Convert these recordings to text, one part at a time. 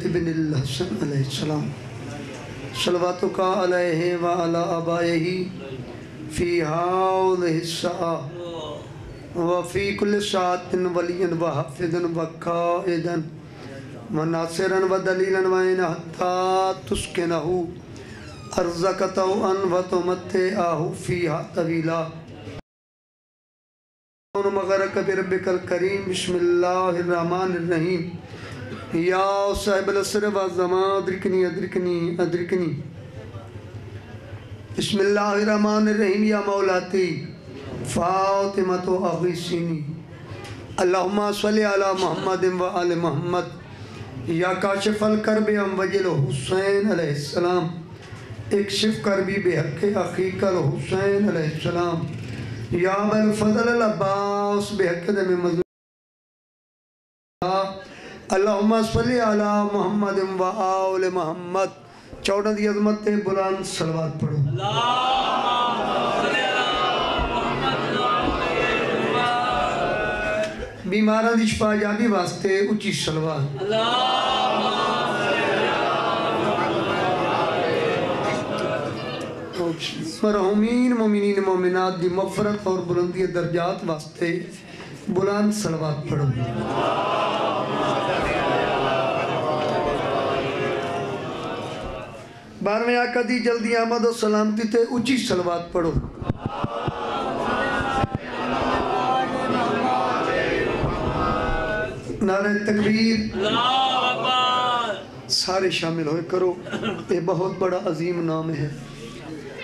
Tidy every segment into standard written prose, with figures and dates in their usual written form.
ابن الحسن علیہ السلام صلواتک علیہ وعلی آبائہ فی ہذہ الساعۃ وفی کل ساعۃ ولیًا وحافظًا وقائدًا وناصرًا ودلیلًا وعینا حتی تسکنہ ارضک طوعا وتمتعہ فیہا طویلا مغرق بربک الکریم بسم اللہ الرحمن الرحیم یا صاحب العصر والزمان ادرکنی ادرکنی ادرکنی بسم اللہ الرحمن الرحیم یا مولاتی فاطمۃ اغیثنی اللہم صلی علی محمد و آل محمد یا کاشف الکرب وجل حسین علیہ السلام اکشف کربی بحق اخیک الحسین علیہ السلام یا بالفضل العباس بحق دم مظلوم اللہم صلی علی محمد و آل محمد چودہ دی عظمت بلند صلوات پڑھو بیماران دی شفا جابی واسطے اچھی صلوات مرحومین مومنین مومنات دی مغفرت اور بلندی درجات واسطے بلند صلوات پڑھو بارہویں آقا دی جلدی آمد و سلامتی تے اچھی صلوات پڑھو نعرہ تکبیر سارے شامل ہوئے کرو یہ بہت بڑا عظیم نام ہے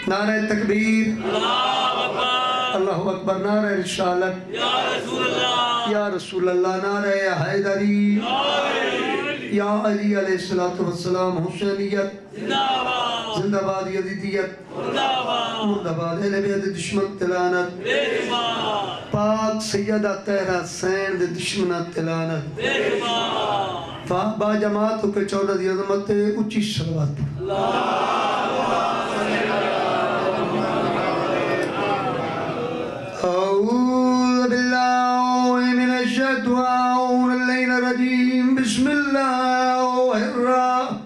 نعرہ تکبیر اللہ اکبر نعرہ رسالت یا رسول اللہ نعرہ حیدری یا علی علیہ السلام حسینیت زندہ باد یزیدیت مردہ باد اہل بیت دشمن تلانت پاک سیدہ تہرہ سین دے دشمنہ تلانت با جماعتوں کے چودہ دی عظمت اچھی صلوات اعوذ باللہ من الشیطان الرجیم بسم اللہ الرحمن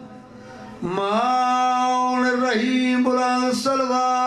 الرحیم بلند صلوات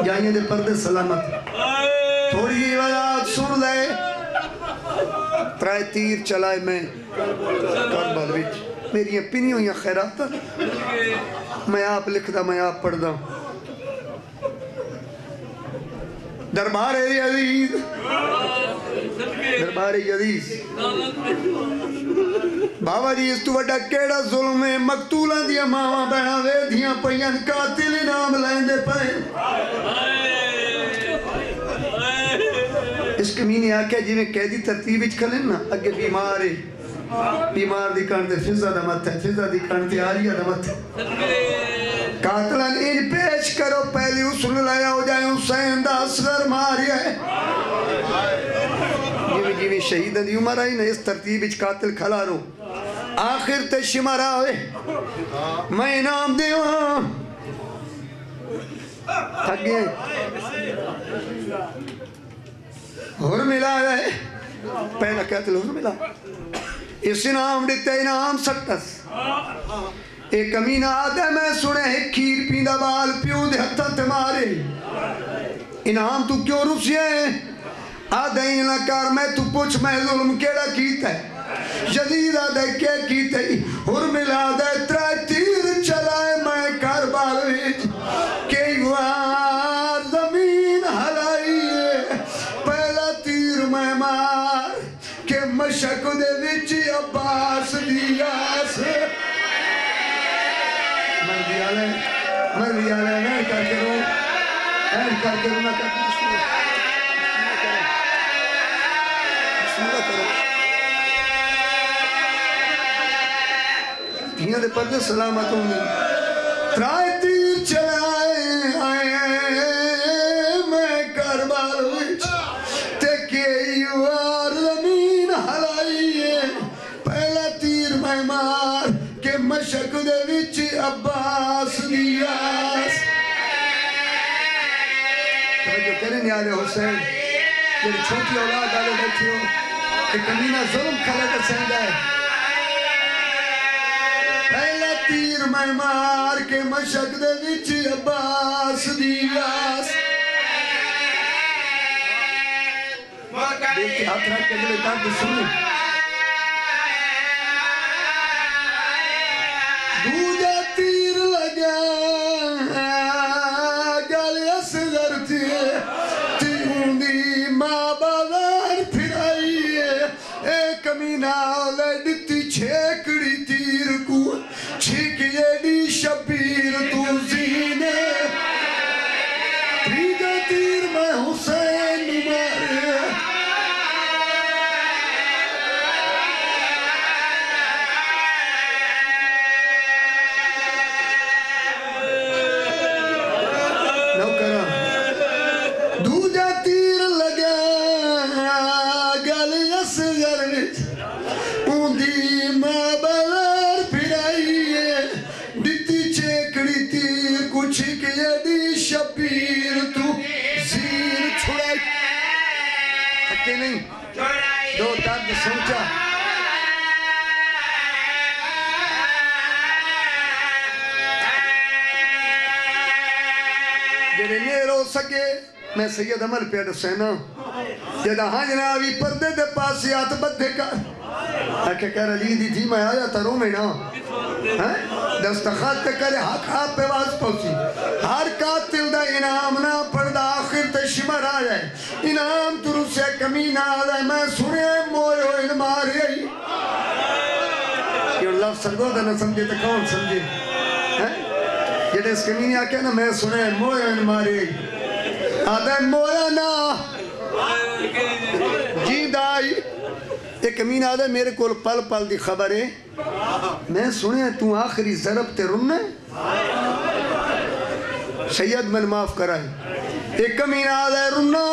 جائیں دے پردے سلامت تھوڑی وجات سن لے ترائے تیر چلائے میں کربل وچ میری پینی ہوئی خیرات میں آپ لکھ دا میں آپ پڑھ دا دربار عزیز دربار عزیز بابا جی اس تو وڈا کیڑا ظلم ہے مقتولاں دیا ماما بہنا ویدیاں پہیاں قاتل نام لیندے پہے اس کمینی آکے جی میں قیدی ترتیب اچھ کھلیں نا اگے بیمار دی کانتے فضا دا مت ہے فضا دی کانتے آریہ دا مت ہے قاتلان ان پیش کرو پہلی اصول لایا ہو جائے حسین دا اصغر ماری ہے جیوی شہیدن دی عمر آئی نا اس ترتیب اچھ قاتل کھلا رو آخر تے شمار آوے میں انعام دیواں تھک گئے ہور ملا ہے پہلا کہتے ہور ملا اس انعام دیتے انعام سکتس ایک کمینہ آدھے میں سنے ہے کھیر پیندہ بال پیوں دے ہتھا تے مارے انعام تو کیوں رسیے آدھے ہی لکار میں تو پوچھ میں ظلم کیڑا کیتا ہے جدید آدھے کیا کیتا ہے ہور ملا دے ترائے تیر چلائے میں کاربار ویج کئی وار زمین ہلائیے پہلا تیر میں مار کہ مشک دے وچ عباس دیاس مر لیا لے میں کر کے رو نہ کر بسم اللہ کرو دھیاں دے پردے سلامت ہوں گی ترائے تیر چلائے آئے میں کاربار وچ تے کئی وار زمین ہلائیے پہلا تیر میں مار کہ مشک دے وچ عباس دیاس توجہ کریں یا علی حسین یہ چھوٹی اولاد آلے بیٹھے ہو کہ کمینہ ظلم کھلے کر سہندہ ہے پہلا تیر میں مار کے مشک دے وچ عباس دیاس دل کے ہاتھ رکھ کے دلے درد سنیں دوجہ تیر لگا گل اصغر تھی تیوں دی ماں بازار پھرائیے اے کمینہ لڑتی چھیکڑی تیر کو چھکیے دی شبیر تو زینے تیجہ تیر میں حسین مارے دوجہ تیر لگا گل اصغر وچ اوندی ماں بازار پھرائیے دتی چیکڑی تیر کو چھکیے دی شبیر تو زیر چھڑائی تھکے نہیں دو درد سوچا جڑے نیر ہو سکے میں سید عمر پیڑ حسینہ جدہ ہاں جنابی پردے دے پاسی آت بدھے کر کہ کہہ علی دی تھی میں آیا تھا رو میں نا دستخط کرے حق آپ پہ واز پہنچی ہر قاتل دا انعام نہ پردہ آخر تے شمر آ جائے انعام تو رسے کمینہ آ جائے میں سنے موئے ہو علمار یہی یہ لفظ سرگو دا نہ سمجھے تو کون سمجھے جڑے اس کمینی آکے نا میں سنے مویا ان ماری آدھے مویا نا جی دائی ایک کمینی آدھے میرے کول پل پل دی خبر ہے میں سنے تو آخری ضرب تے رننے سید من معاف کرائی ایک کمینی آدھے رننا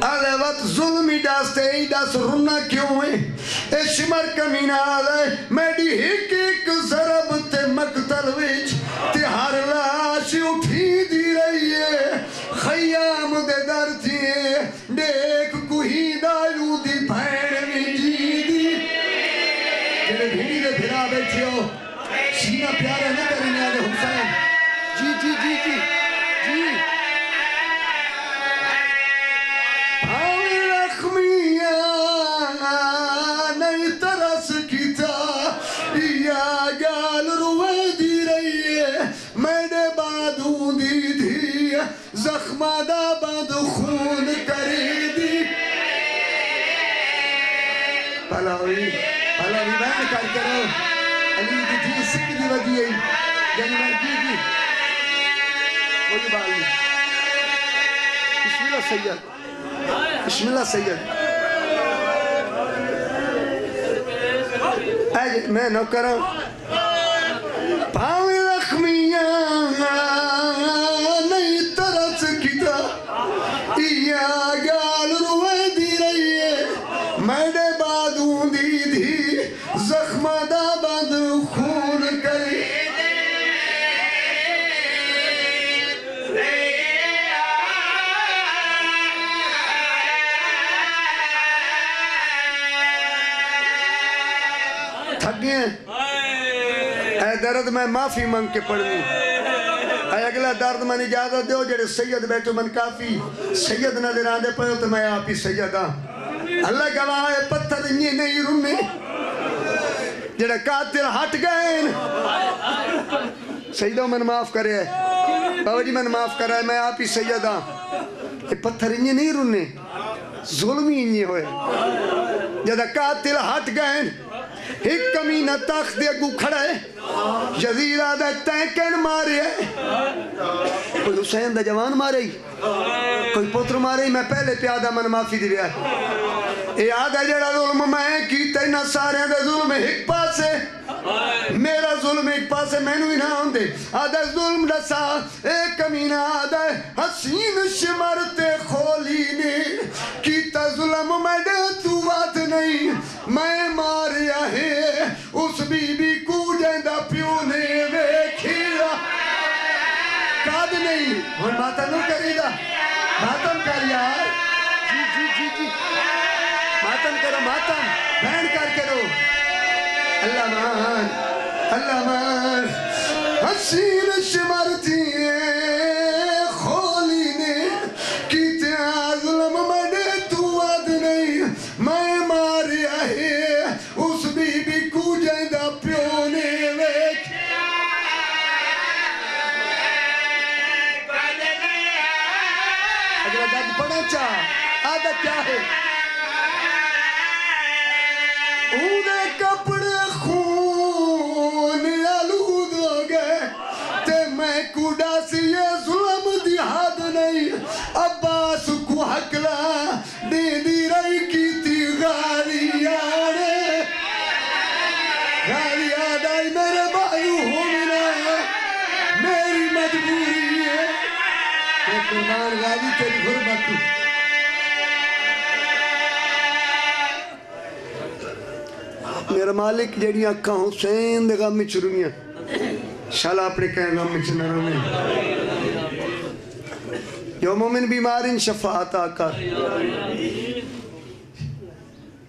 آدھے وقت ظلمی ڈاستے ہی ڈاس رننا کیوں ہے اے شمر کمینی آدھے میڈی ایک ضرب تے مقتل ویچ تے ہر لاش اٹھی دی رہی ہے خیام دے در تھے دیکھ کوئی دالو دی بھین میں جی دی جنہیں بھیڑی دے بھرا بیٹھے ہو سینہ پیارے نہ کرنے آلے حسین جی جی جی جی جی آوی رخمیاں نہیں ترس کیتا یا گال روے دی رہی ہے میڈے بادوں دی تھی زخمہ دا باد خون کری دی پلاوی بہن کر کرو علی دی تھی سکھ دی وجی ہے یعنی میں کی کوئی بات نہیں بسم اللہ سید بسم اللہ سید میں نوکروں پاویں رخمیاں نہیں ترس کیتا یا گال روے دی رہی ہے میڈے بادوں دی دی زخم اے درد میں معافی منگ کے پڑھنی اے اگلا درد من اجازت دیو جڑے سید بیٹھو من کافی سید نظر آدھے پہو تو میں آپ ہی سید ہاں اللہ گواہ ہے پتھر انہیں نہیں رنے جڑے قاتل ہٹ گئے سیدوں من معاف کرے بابا جی من معاف کر رہا ہے میں آپ ہی سید ہاں یہ پتھر انہیں نہیں رنے ظلمی انہیں ہوئے جڑے قاتل ہٹ گئے ایک کمینہ تاخت دے گو کھڑا ہے یزید آدھا تینکن مارے ہے کوئی حسین دا جوان مارے ہی کوئی پتر مارے ہی میں پہلے پیادہ من معافی دی رہا ہے اے آدھا جڑا ظلم میں کیتے نہ سارے دے ظلم ایک پاسے میرا ظلم ایک پاسے میں نوی نہ ہوں دے آدھا ظلم رسا ایک کمینہ آدھا حسین شمرتے کھولی نے کیتا ظلم میں دے تو بات نہیں میں ماریا ہے اس بی بی کو جیندہ پیو نے ویکھیا کاد نہیں ہون ماتم نو کری دا ماتم کر یار جی ماتم کرو ماتم بہن کر کرو اللہ مان حسین شمرتی خولی نے کیتے ظلم میں نے تو ود نہیں میں ماریا ہے اس بی بی کو جیندہ پیو نے ویکھیا اگر داد پڑھا چاہ عادت کیا ہے اودے کپڑے خون آلود ہو گئے تے میں کوڑا سی یہ ظلم دی حد نہیں عباس کو حقلا دے دی رہی کی تھی غالیانے غالیان آئی میرے بھائیو ہو ملا میری مجبوری ہے کہ قربان غالی تیری غربت میرا مالک جڑیاں اکھاں حسین دے غم میں چرونیاں شالا اپنے کہیں غم میں چنروں یو مومن بیمارین شفاعت آقا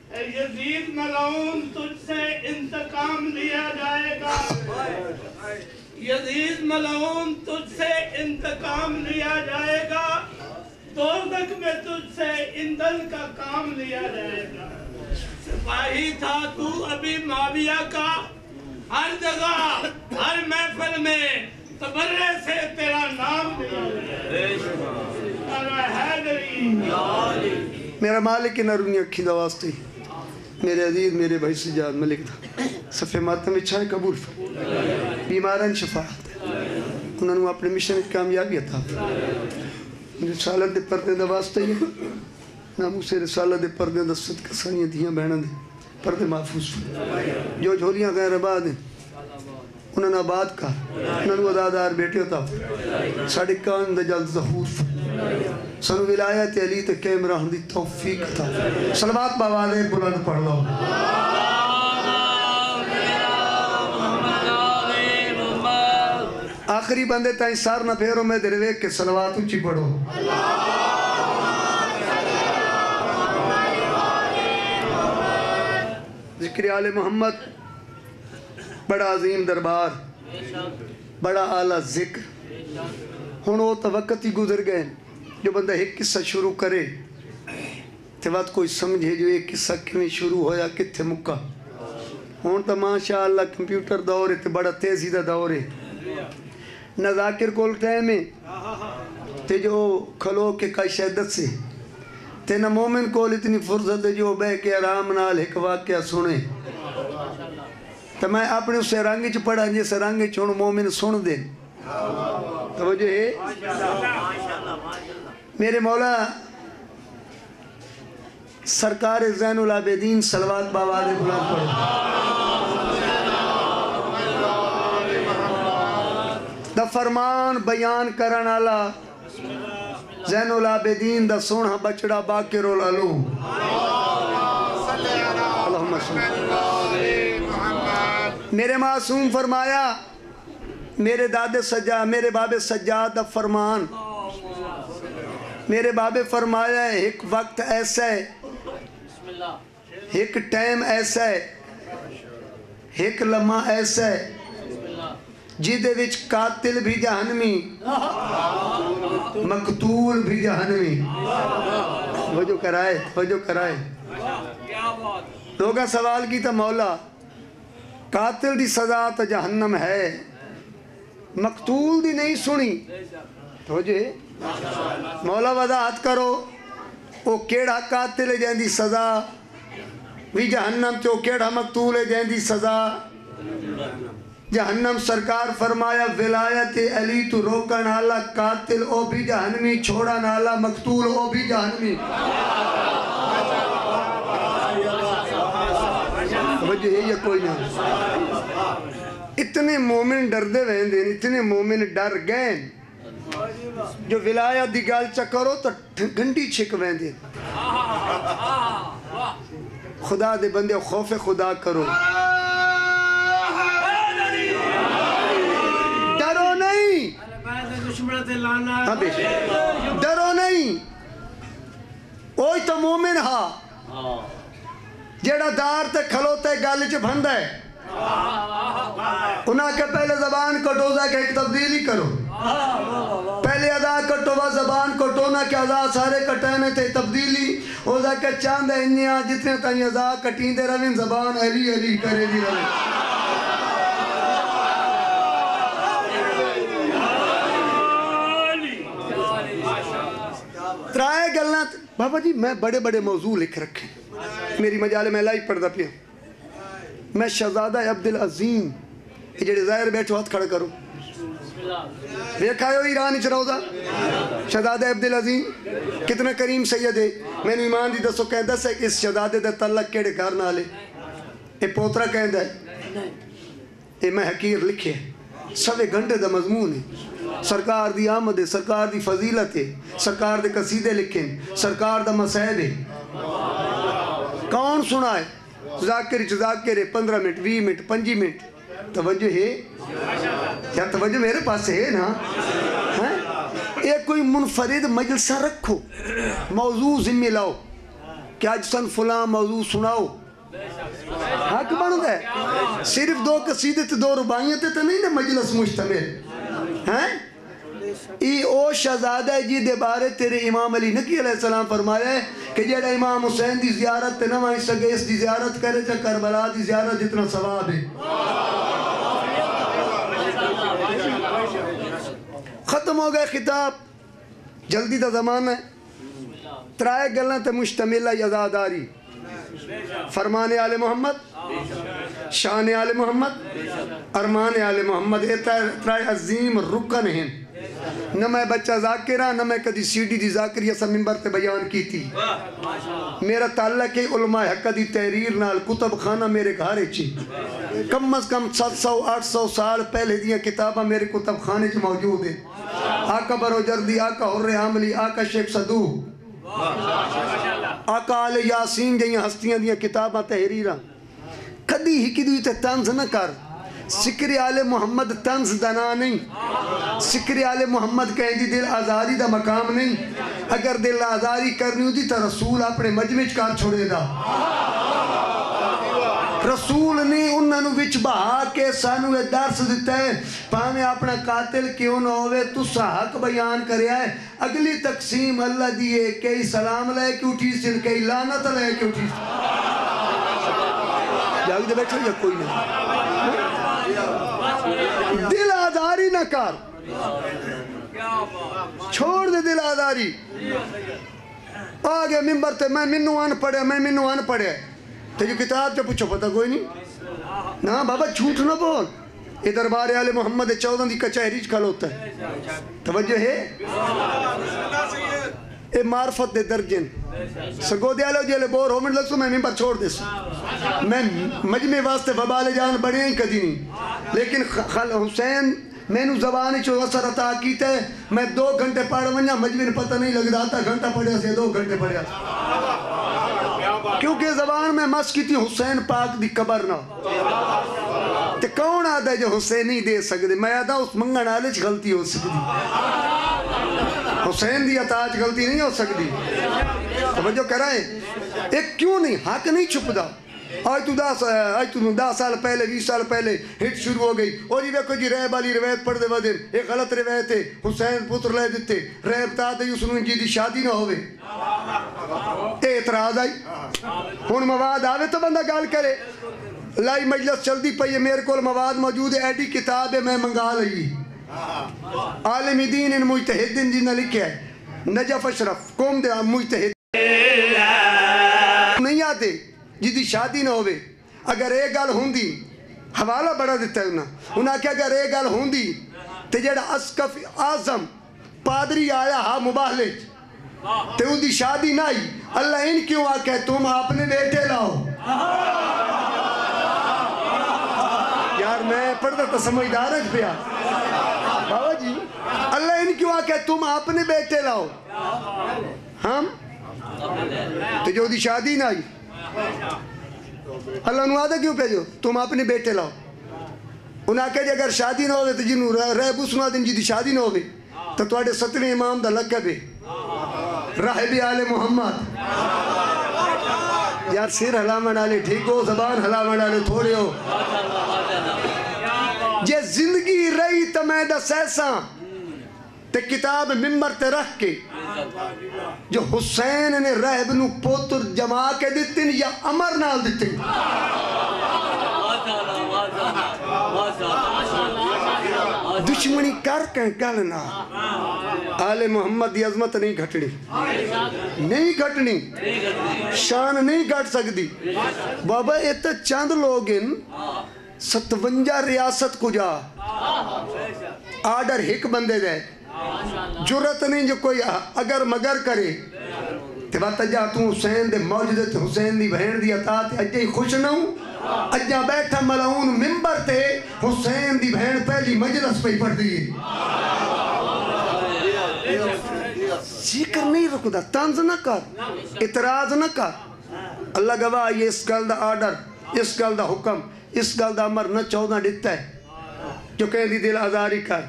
اے یزید ملعون تجھ سے انتقام لیا جائے گا یزید ملعون تجھ سے انتقام لیا جائے گا دوزخ میں تجھ سے ایندھن کا کام لیا جائے گا سپاہی تھا تو ابھی معاویہ کا ہر جگہ ہر محفل میں تبرے سے تیرا نام میرا مالک نرونی اکھی دا واسطے میرے عزیز میرے بھائی سجاد ملک دا صفحے ماتم اچھائے قبول بیماران شفاعت انہوں نے اپنے مشن کامیابی عطا رسالت دے پردے دا واسطے یہ نامو سے رسالت دے پردے دا صدقہ سانیاں دیاں بہنہ دے پردے محفوظ جو جھولیاں غیر آباد ہیں انہوں نے آباد کا انہوں نے عدادار بیٹے ہوتا ساڑھے کان دا جلد ظہور سنو ولایت علی تے کیمرہ ہندی توفیق تھا صلوات باوالے بلند پڑھ لو آخری بندے تائیں سار نہ پھیرو میں دروے کے صلوات اچھی پڑھو ذکر آل محمد بڑا عظیم دربار بڑا اعلیٰ ذکر ہون وہ تو وقت ہی گزر گئے جو بندہ ایک قصہ شروع کرے تے وقت کوئی سمجھے جو ایک قصہ کیوں شروع ہویا کتھے مکہ ہون تو ماشاءاللہ کمپیوٹر دور ہے تے بڑا تیزی دا دور ہے نہ ذاکر کول ٹائم ہے تے جو کھلو کے کئی شہدت سے تے نہ مومن کول اتنی فرصت ہے جو بے کے آرام نال ایک واقعہ سنے تو میں اپنے اسے رنگی چ پڑھا جیسے رنگی چھوڑ مومن سن دیں توجہ ہے میرے مولا سرکار زین العابدین صلوات باوالے بلند پڑھو دا فرمان بیان کرن آلا زین العابدین دا سونہ بچڑا باکر العلوم اللہم صلی میرے معصوم فرمایا میرے دادے سجاد میرے باب سجاد دا فرمان میرے باب فرمایا ایک وقت ایسا ہے ایک ٹائم ایسا ہے ایک لمحہ ایسا ہے جیدے وچ قاتل بھی جہنمی مقتول بھی جہنمی. وجہ کرائے لوگاں سوال کی تا مولا قاتل دی سزا تا جہنم ہے مقتول دی نہیں سنی تو جے مولا وضاحت کرو او کیڑا قاتل ہے جہاں دی سزا بھی جہنم چو کیڑا مقتول ہے جہاں دی سزا جہنم. سرکار فرمایا ولایت علی تو روکن آلا قاتل او بھی جہنمی چھوڑن آلا مقتول او بھی جہنمی. وجہ ہے یا کوئی نہ اتنے مومن ڈر دے ویندے اتنے مومن ڈر گئے جو ولایت دی گال چکرو تو گھنٹی چھک ویندے. خدا دے بندے خوف خدا کرو ڈرو نہیں ڈرو نہیں. اوہی تو مومن ہا جیڑا دار تے کھلوتے گل چ بھندا ہے انہاں کہ پہلے زبان کٹو دا کہ ایک تبدیلی کرو پہلے ادا کٹو با زبان کٹو نہ کہ ادا سارے کٹانے تے تبدیلی او دا کہ چاند انیاں جتنے تائیں ادا کٹین دے روین زبان علی علی کرے دی روین. ترائے گلنا بابا جی میں بڑے بڑے موضوع لکھ رکھے میری مجالے میں لائی پڑھدا پیا. میں شہزادہ عبدالعظیم یہ جڑے ظاہر بیٹھو ہاتھ کھڑا کرو دیکھا ہو ایران اچ روزہ شہزادہ عبدالعظیم کتنا کریم سید ہے. میں نے ایمان دی دسو کہندہ سے کہ اس شہزادے دے تعلق کیڑے گھر نالے اے پوترا کہندہ ہے اے میں حقیر لکھے سوے گھنٹے دا مضمون ہے. سرکار دی آمد ہے سرکار دی فضیلت ہے سرکار دے قصیدے لکھیں سرکار دا مسائب ہے. کون سنا ہے ذاکر 15 منٹ 20 منٹ 25 منٹ توجہ ہے یا توجہ میرے پاس ہے نا. ایک کوئی منفرد مجلسہ رکھو موضوع ذمہ لاؤ کہ آج سن فلاں موضوع سناؤ حق بن گئے. صرف 2 قصیدے تے 2 رباعیاں تے نہیں نا مجلس مشتمل ہیں. ای او شہزادہ جی دے بارے تیرے امام علی نقی علیہ السلام فرمایا ہے کہ جیڑا امام حسین دی زیارت تے نہ مائی سکے اس دی زیارت کرے چا کربلا دی زیارت جتنا ثواب ہے. ختم ہو گئے خطاب جلدی دا زمانہ ہے. ترائے گلنا تے مشتمل ہے عزاداری فرمان آل محمد شان آل محمد ارمان آل محمد. اے ترائے عظیم رکن ہیں. نہ میں بچہ ذاکرہ نہ میں کدی سی ڈی دی ذاکریہ سا ممبر تے بیان کی تھی. میرا تعلق ہے علماء حق دی تحریر نال کتب خانہ میرے گھارے چی کم از کم 700-800 سال پہلے دیاں کتاباں میرے کتب خانے چ موجود ہیں. آقا برو جردی آقا حر عاملی آقا شیخ صدو آقا آل یاسین جہاں ہستیاں دیاں کتاباں تحریراں کدی ہی کدی تے طنز نہ کر. سکر آل محمد طنز دنا نہیں سکر آل محمد کہیں دی دل آزاری دا مقام نہیں. اگر دل آزاری کرنی ہوتی تو رسول اپنے مجمع کار چھوڑے دا. رسول نے انہوں وچ بہا کے سانو درس دیتا ہے پاہمیں اپنا قاتل کیوں نہ ہوئے تو حق بیان کرے ہے. اگلی تقسیم اللہ دیئے کئی سلام لے کے اٹھی سن کئی لعنت لے کے اٹھی سن. جاگی دے بیٹھو یا کوئی نہیں دل آزاری نہ کر چھوڑ دے دل آزاری. آگے ممبر تے میں منو آن پڑھے تیجو کتاب جو پوچھو پتہ کوئی نہیں نا بابا جھوٹ نہ بول. یہ دربار آل محمد 14 دی کچہری کھلوتا ہے. توجہ ہے اے معرفت دے درجن سگو دے آلو جیلے بور ہو من لگسو میں ممبر چھوڑ دے سو. میں مجمع واسطے وبال جان بڑے ہیں کدی نہیں لیکن حسین میں نو زبانی چو اثر عطا کیتے میں 2 گھنٹے پڑھ ونجا مجمع پتہ نہیں لگ رہا تھا گھنٹہ پڑھیا سے 2 گھنٹے پڑھیا کیونکہ زبان میں مس کی تھی حسین پاک دی قبر نہ تے کون آدھا ہے جو حسین نہیں دے سکتے. میں آدھا اس منگن آلچ غلطی ہو سکتی حسین دی عطاچ غلطی نہیں ہو سکتی. توجہ کرائیں ایک کیوں نہیں حق نہیں چھپ دا آج تو 10 سال پہلے 20 سال پہلے ہٹ شروع ہو گئی او جی دیکھو جی ریب والی روایت پڑھ دے ودن ایک غلط روایت ہے حسین پتر لے دیتے ریب تا دے اس جی دی شادی نہ ہوئے اے اعتراض آئی ہن مواد آوے تو بندہ گال کرے لائی مجلس چل دی پئی ہے میرے کول مواد موجود ہے ایڈی کتاب ہے میں منگا لئی عالم دین ان مجتہدین جی نے لکھا ہے نجف اشرف قوم دے مجتہد نہیں آتے جدی شادی نہ ہوئے اگر ایک گل ہوندی حوالہ بڑا دیتا ہے انہاں کہ اگر ایک گل ہوندی تے جڑا اسقف اعظم پادری آیا ہا مباہلج تے ان دی شادی نہ آئی اللہ ان کیوں آکے تم اپنے بیٹے لاؤ یار میں پڑھتا تو سمجھدار ہے پیا بابا جی اللہ ان کیوں آکے تم اپنے بیٹے لاؤ ہم تو جو دی شادی نہ آئی اللہ نو آدھا کیوں پیجو تم اپنے بیٹے لاؤ انہاں کہ اگر شادی نہ ہوئے تو جنہوں رہب اسنا دن جی دی شادی نہ ہوئے تو توڑے 17 امام دا لقب ہے راہب آل محمد یار سر حلامہ ڈالے ٹھیک ہو زبان حلامہ ڈالے تھوڑے ہو یہ زندگی رہی تو میں دا سیساں تے کتاب ممبر تے رکھ کے جو حسین نے رہب نو پوتر جما کے دیتن یا امر نال دیتن دشمنی کر کے گلنا آل محمد دی عظمت نہیں گھٹنی شان نہیں گھٹ سکتی بابا ایتا چند لوگ ان 57 ریاست کو جا آرڈر ایک بندے دے جرت نہیں جو کوئی اگر مگر کرے تے بات جا تو حسین دے موجودت حسین دی بہن دی عطا تے اجے خوش نہ ہوں اجا بیٹھا ملعون ممبر تے حسین دی بہن پہلی مجلس پہ پڑھ دی ذکر نہیں رکھو دا تنز نہ کر اعتراض نہ کر اللہ گواہ یہ اس گل دا آرڈر اس گل دا حکم اس گل دا امر نہ 14 دیتا ہے جو کہیں دی دل آزاری کر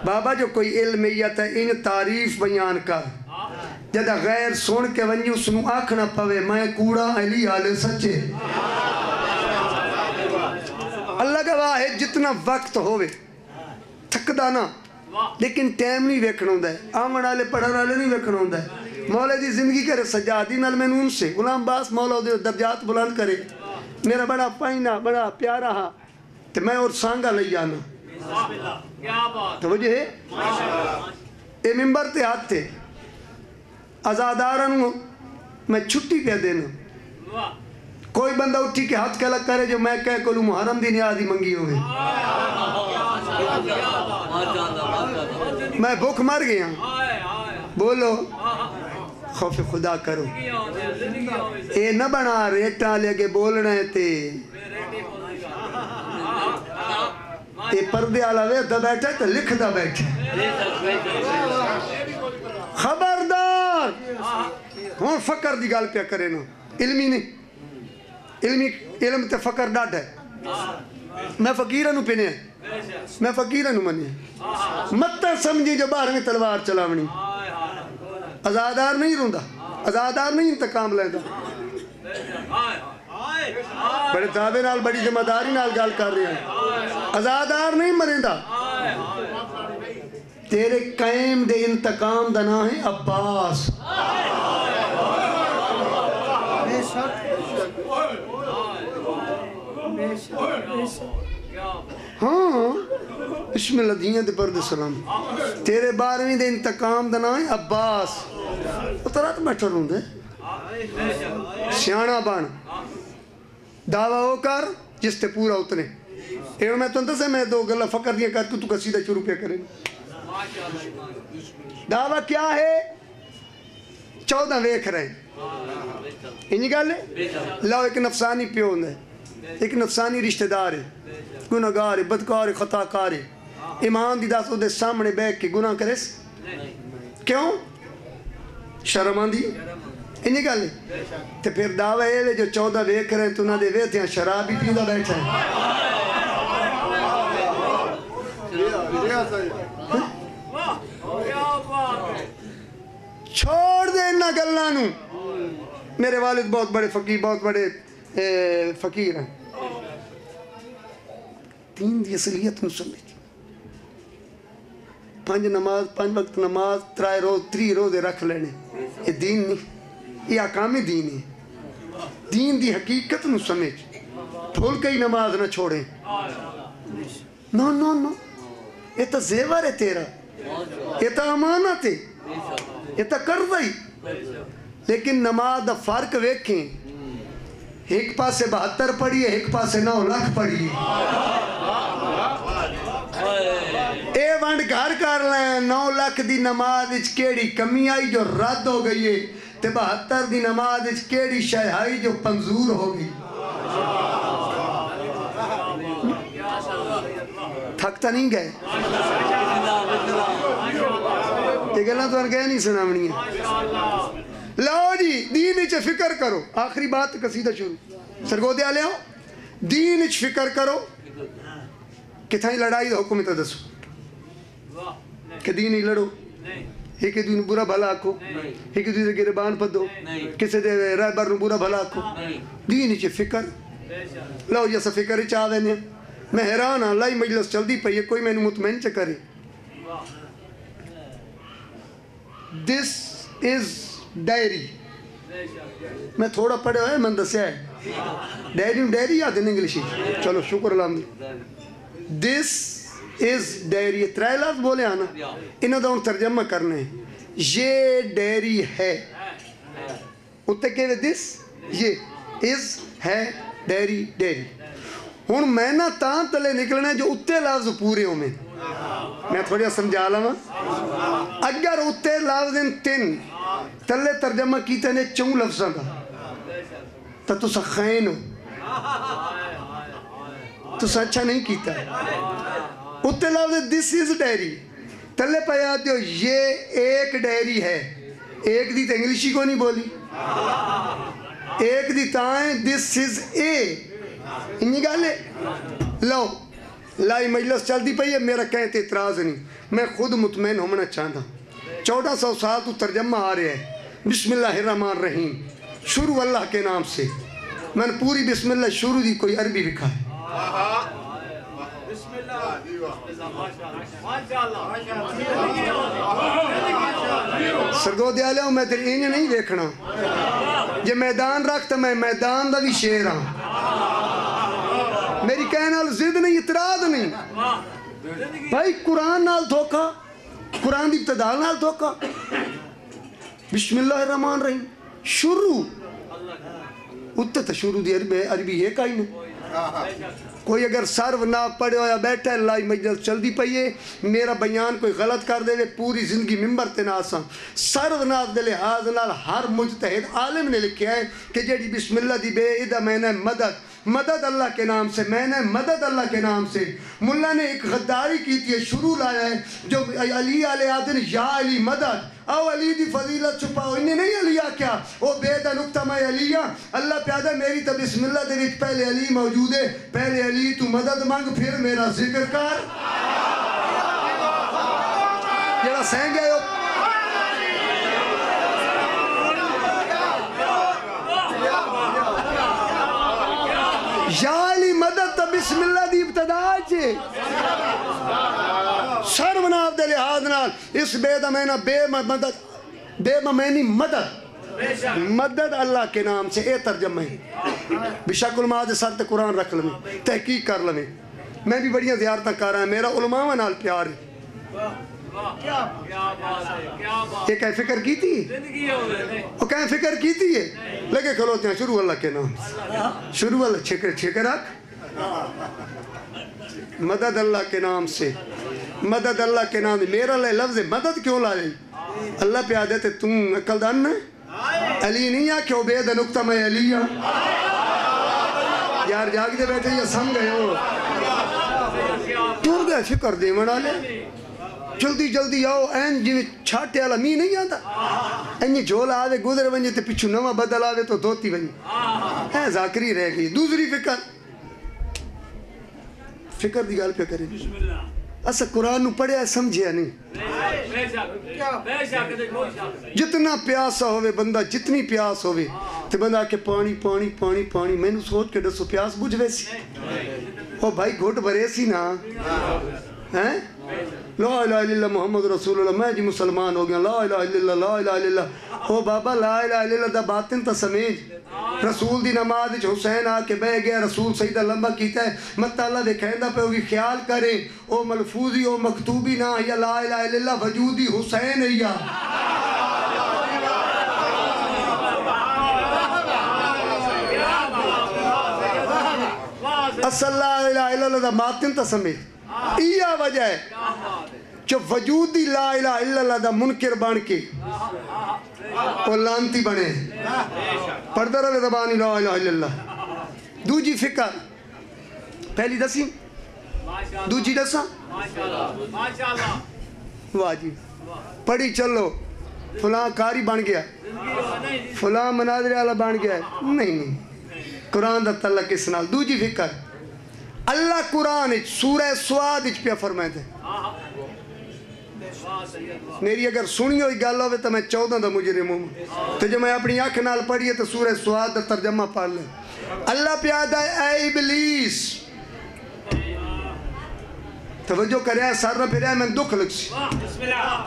بابا جو کوئی علمیت ہے ان تعریف بیان کر جدہ غیر سن کے ونجی اس نو آکھنا پوے میں کوڑا علی آلے سچے اللہ گواہ ہے جتنا وقت ہوئے تھکدا نہ لیکن ٹائم نہیں ویکھنا ہوندہ ہے آمن آلے پڑھن آلے نہیں ویکھنا ہوندہ ہے مولا دی زندگی کرے سجادی نال مینون سے غلام باس مولا دے درجات بلند کرے میرا بڑا پائنہ بڑا پیارا ہا تو میں اور سانگا لئی جانا توجہ ہے اے ممبر تے ہاتھ تھے ازادارن میں چھٹی پہ دینا کوئی بندہ اٹھی کے ہاتھ کلک کرے جو میں کہہ کلو محرم دی نیازی منگی ہوئے میں بھوک مر گیا بولو خوف خدا کرو اے نہ بنا ریٹا لے کے بولنے تے اے پردے آلا ویدہ بیٹھا تو لکھ دا بیٹھا خبردار ہون فکر دی گال پیا کرے نا علمی نہیں علم تے فکر ڈاٹ ہے میں فقیرنو پینے ہیں میں فقیرنو منی ہیں متہ سمجھی جو باہر میں تلوار چلاونی ازادار نہیں روندہ ازادار نہیں انتقام لیندہ بڑے دعوے نال بڑی ذمہ داری نال گال کر رہے ہیں ازادار نہیں مریندہ تیرے قائم دے انتقام دنا ہے عباس ہاں بسم اللہ دیئے دے پرد سلام تیرے بارہویں دے انتقام دنا ہے عباس اترات بیٹھا رون دے سیانہ بان دعویٰ ہو کر جس تے پورا اتنے ایڈو میں تو انتر سے میں دو گلہ فکر دیا کر تو کسیدہ شروع پہ کریں دعویٰ کیا ہے 14 ویکھ رہے ہیں انہی گال ہے لاؤ ایک نفسانی پیون ہے ایک نفسانی رشتہ دار ہے گناہگار ہے بدکار ہے خطاکار ہے ایمان دی داس دے سامنے بیٹھ کے گناہ کرے کیوں شرم آندی انہی گال ہے تو پھر دعویٰ ہے جو 14 ویکھ رہے ہیں تو نہ دے ویتے ہیں شراب بھی پیدا بیٹھا ہے چھوڑ دے انہا گلانو میرے والد بہت بڑے فقیر بہت بڑے فقیر ہیں دین دی اصلیت نو سمجھ 5 نماز 5 وقت نماز 3 روزے رکھ لینے یہ دین نہیں یہ احکام دین ہے دین دی حقیقت نو سمجھ بھول کے ہی نماز نہ چھوڑیں نو نو نو یہ تو زیور ہے تیرا یہ تو امانت ہے یہ تو قرض ہے لیکن نماز دا فرق ویکھیں ایک پاسے 72 پڑھی ہے ایک پاسے 9 لاکھ پڑھی ہے اے ونڈ گھر کر لیں 9 لاکھ دی نماز اچ کیڑی کمی آئی جو رد ہو گئی ہے تے 72 دی نماز اچ کیڑی شے آئی جو منظور ہو گئی تھکتا نہیں گئے یہ گلہ تو انگے نہیں سنامنی ہے لاؤ جی دین اچھ فکر کرو آخری بات قصیدہ شروع سرگو دیا لے آؤ دین اچھ فکر کرو کتھائی لڑائی دا حکم تا دسو کہ دین ہی لڑو ایک دین برا بھلا آکھو ایک دین گربان پدو کسے دے رہبر نو برا بھلا آکھو دین اچھ فکر لاؤ جیسا فکر اچھ آوے نے میں حیران ہاں لائی مجلس چل دی پئی ہے کوئی میں نے مطمئن چا کرے This is diary میں تھوڑا پڑھے ہوئے من دسیا ہے ڈیری یاد ہے انگلشی چلو شکر الحمد This is diary 3 لفظ بولے آنا انہوں دا ان ترجمہ کرنے ہیں یہ ڈیری ہے اتنے کہے this یہ is ہے ڈیری ہون میں نہ تاں تلے نکلنے جو اتنے لفظ پورے ہوں میں تھوڑی سمجھا لما اگر اتنے لفظ 3 تلے ترجمہ کیتے نے 4 لفظاں کا تو تسا خائن ہو تسا اچھا نہیں کیتا اتنے لفظ this is diary تلے پہ آتے ہو یہ ایک ڈیری ہے ایک دی تو انگلیشی کو نہیں بولی ایک دی تائیں this is a انہی گالے لو لائی مجلس چل دی پئی ہے میرا کہتے اعتراض نہیں میں خود مطمئن ہونا چاہتا 1400 سال تو ترجمہ آ رہے ہیں بسم اللہ الرحمن الرحیم شروع اللہ کے نام سے میں نے پوری بسم اللہ شروع دی کوئی عربی لکھا ہے سرگو دیا لیا ہوں میں تیری انج نہیں دیکھنا جے میدان رکھتا میں میدان دا بھی شیر ہاں میری کہنا زد نہیں اعتراض نہیں بھائی قرآن نال دھوکا قرآن دی ابتدا نال دھوکا بسم اللہ الرحمن الرحیم شروع اتنے تو شروع دی عربی یہ کہیں نہیں کوئی اگر سرو نہ پڑھے ہویا بیٹھا ہے اللہ مجلس چل دی پئیے میرا بیان کوئی غلط کر دے وے پوری زندگی ممبر تے ناساں سرو ناز دے لحاظ نال ہر مجتہد عالم نے لکھیا ہے کہ جیڑی بسم اللہ دی بے ادھا میں نے مدد اللہ کے نام سے میں نے مدد اللہ کے نام سے ملا نے ایک غداری کی تھی شروع لایا ہے جو علی علیہ آدن یا علی مدد او علی دی فضیلت چھپاؤ انہیں نہیں علیہ کیا او بیدہ نکتہ میں علیہ اللہ پیادہ میری تا بسم اللہ دے وچ پہلے علی موجود ہے پہلے علی تو مدد مانگ پھر میرا ذکر کر جڑا سہن گئے ہو یا علی مدد تا بسم اللہ دی ابتدا چھے سروناب دے لحاظ نال اس بیدہ میں نا بے ممینی مدد اللہ کے نام سے اے ترجمہ ہے بشک علماء دے ساتھ قرآن رکھ لیں تحقیق کر لیں میں بھی بڑیاں زیارتاں کر رہا ہے میرا علماء نال پیار ہے یہ کہیں فکر کی تھی وہ کہیں فکر کی تھی ہے لگے کھلوتے ہیں شروع اللہ کے نام شروع اللہ چھکر رکھ مدد اللہ کے نام سے مدد اللہ کے نام سے میرا لفظ مدد کیوں لائے اللہ پہ آدھے تم عقل دان میں علی نہیں آکے عبید نکتہ میں علی یار جاگ دے بیٹھے یہ سم گئے ہو ٹور گئے فکر دے منا لے جلدی آؤ این جی چھاٹے والا می نہیں آتا این جھولا آوے گزر ونجے تے پچھو نما بدل آوے تو دھوتی ونجے ہے ذاکری رہ گئی دوسری فکر دی گال پہ کریں اسا قرآن نو پڑھیا سمجھیا نہیں. جتنا پیاسا ہوئے بندہ جتنی پیاس ہوئے تے بندہ کہ پانی پانی پانی پانی میں نے سوچ کے دسو پیاس بجھ ویسی او بھائی گھوٹ بھرے سی نا ہیں لا الہ الا اللہ محمد رسول اللہ میں جی مسلمان ہو گیا لا الہ الا اللہ لا الہ الا اللہ او بابا لا الہ الا اللہ دا باطن تا سمیج رسول دی نماز حسین آ کے بہ گیا رسول سیدہ لمبا کیتا ہے مت اللہ دے کہندہ پہ ہوگی خیال کریں او ملفوظی او مکتوبی نہ یا لا الہ الا اللہ وجودی حسین ہے یا اصل لا الہ الا اللہ دا باطن تا سمیج یہ وجہ ہے جو وجودی لا الہ الا اللہ دا منکر بن کے وہ لانتی بنے پردہ رہے زبانی لا الہ الا اللہ. دوجی فکر پہلی دسی دوجی دسا واجب پڑھی چلو فلاں قاری بن گیا فلاں مناظر والا بن گیا نہیں قرآن دا تعلق اس نال. دوجی فکر اللہ قرآن سورہ سواد پہ فرمائے تھے میری اگر سنی ہوئی گل ہوئے تو میں 14 دا مجرم ہوں تو جو میں اپنی آنکھ نال پڑھیے تو سورہ سواد دا ترجمہ پڑھ لیں. اللہ پیادہ اے ابلیس توجہ کرے سر نہ پھرے میں دکھ لگ سی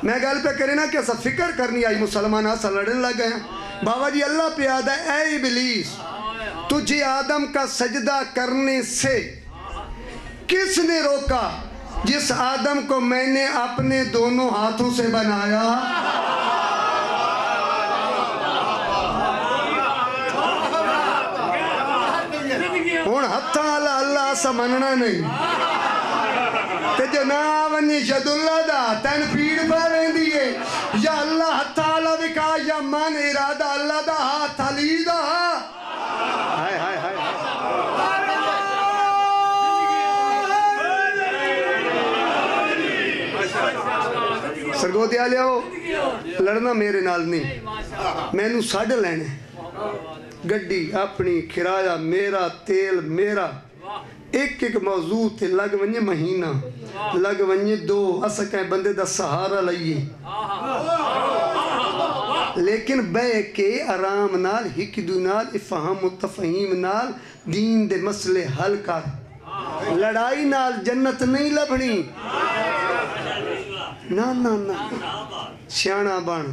میں گل پہ کرے نا کہ ایسا فکر کرنی آئی مسلمان ایسا لڑن لگ گئے بابا جی اللہ پیادہ اے ابلیس تجھے آدم کا سجدہ کرنے سے کس نے روکا جس آدم کو میں نے اپنے دونوں ہاتھوں سے بنایا ہون ہتھا اللہ سا مننا نہیں تے جناب ونی شد اللہ دا تین پیڑ پہ رہندی ہے یا اللہ ہتھا اللہ وکا یا من ارادہ اللہ دا ہاتھ علی دا ہائے ہائے ہائے سرگوتی آ لیاؤ لڑنا میرے نال نہیں میں نو ساڑھ لینے گڈی اپنی کرایہ میرا تیل میرا ایک ایک موضوع تے لگ ونجے مہینہ لگ ونجے 2 اسا کہیں بندے دا سہارا لئیے لیکن بے کے آرام نال حکدو نال افہام متفہیم نال دین دے مسئلے حل کر لڑائی نال جنت نہیں لبنی نا نا نا سیانا بان